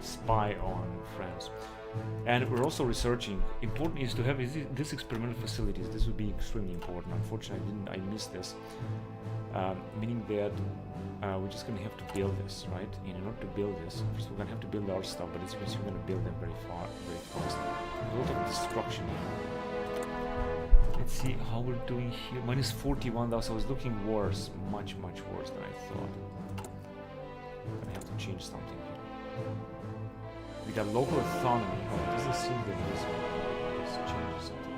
Spy on France. And we're also researching. Important is to have these experimental facilities. This would be extremely important. Unfortunately, I missed this. Meaning that we're just going to have to build this, right? And in order to build this, first we're going to have to build our stuff, but as you can see, we're going to build them very fast. A lot of destruction here. Let's see how we're doing here. Minus 41,000. I was looking worse. Much worse than I thought. I'm going to have to change something here. We got local autonomy. Oh, it doesn't seem that this changes something.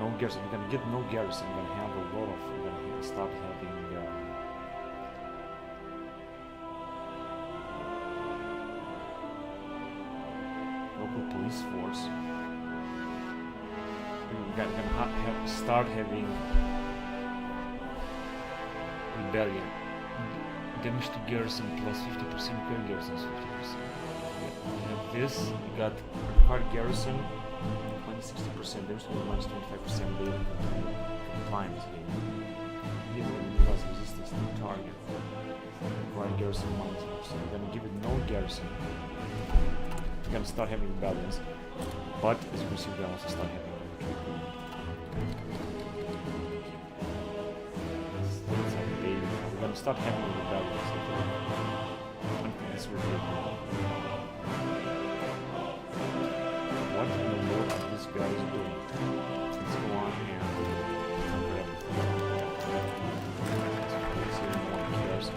No garrison. We're gonna get no garrison. We're gonna have a lot of. We're gonna start having. Local police force. We're gonna start having rebellion. Damage to garrison plus 50%, per garrison is 50%. We have this, we got required garrison, minus 60%, damage to minus 25%, they compliance game. Even plus resistance to target. Required garrison minus 10%. We're gonna give it no garrison. We're gonna start having rebellions, but as you can see, we're gonna also start having we're gonna start having rebellions. I think this will be a problem. What in the world are these guys doing? Let's go on and so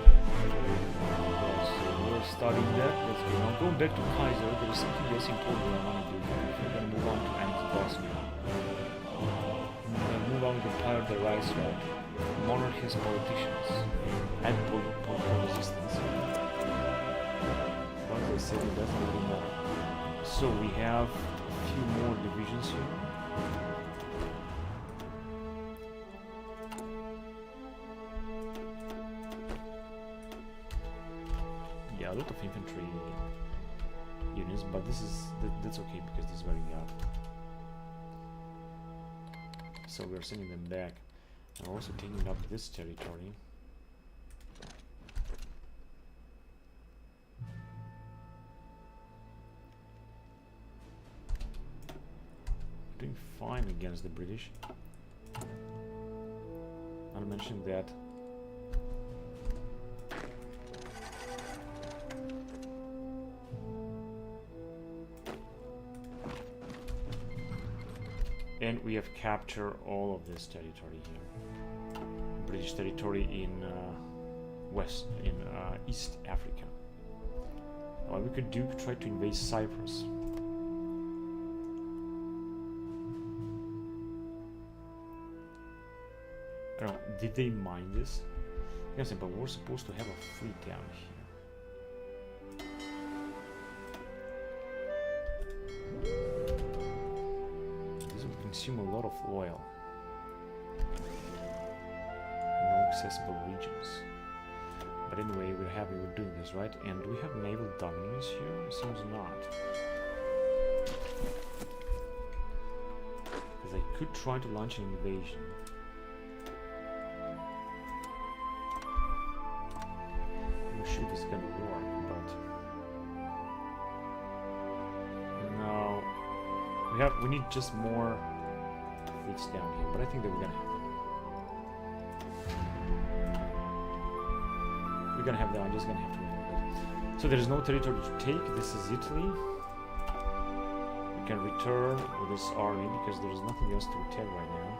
we're starting that. Let's go. Now going back to Kaiser, there is something else important that I want to do. We're gonna move on to anti-Bosnia. We're gonna move on with the Empire the Rise route. Monarchist politicians and political resistance. As I said, it doesn't really matter. So we have a few more divisions here. Yeah, a lot of infantry units, but that's okay because this is what we got. So we're sending them back. We're also taking up this territory. Doing fine against the British. I'll mention that. And we have captured all of this territory here. British territory in East Africa. What we could do, try to invade Cyprus. I don't know, did they mine this? Yes, but we're supposed to have a fleet down here. This will consume a lot of oil. No accessible regions. But anyway, we're happy we're doing this, right? And do we have naval dominance here? Seems not. Because I could try to launch an invasion. I'm sure this is gonna work, but no. We need just more fleets down here, but I think that we're gonna have them. We're gonna have that. I'm just gonna have to win it. So there is no territory to take. This is Italy. We can return with this army because there is nothing else to attack right now.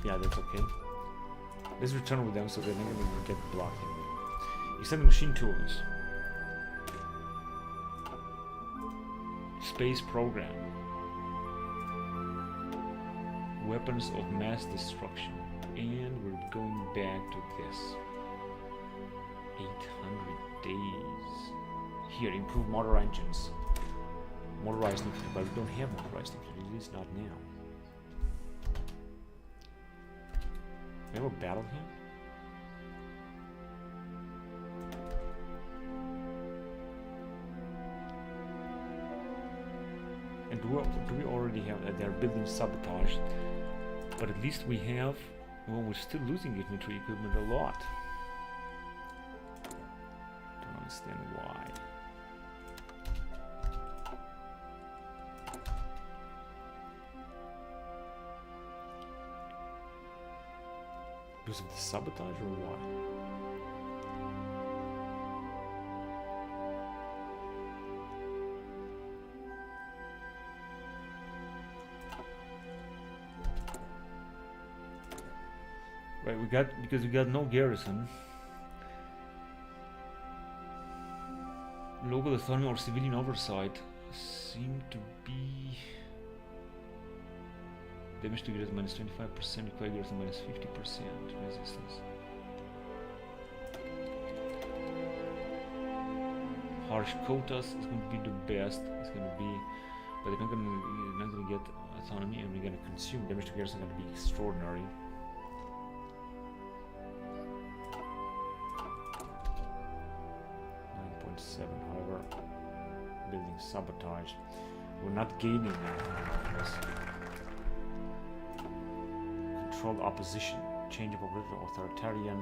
Yeah, that's okay. Let's return with them so they're not gonna get blocked anyway. Extended machine tools. Space program. Weapons of mass destruction. And we're going back to this. 800 days. Here, improve motor engines. Motorized infantry, but we don't have motorized infantry, at least not now. We have a battle here? And do we already have that? They're building sabotage, but at least we have. Well, we're still losing infantry equipment a lot. Don't understand why. Because of the sabotage or what? Right, because we got no garrison. Local autonomy or civilian oversight seem to be damage to garrison minus 25%, require garrison minus 50% resistance. Harsh quotas is going to be the best. It's going to be, but they're not going to get autonomy, and we're going to consume damage to garrison. Going to be extraordinary. 9.7, however, building sabotage. We're not gaining now. Controlled opposition, change of authoritarian.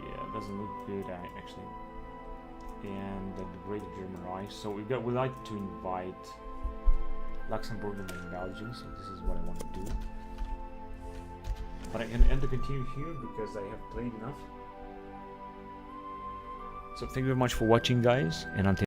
Yeah, it doesn't look good actually. And the Great German Reich. So we like to invite Luxembourg and Belgium. So this is what I want to do. But I can end to continue here because I have played enough. So thank you very much for watching, guys, and until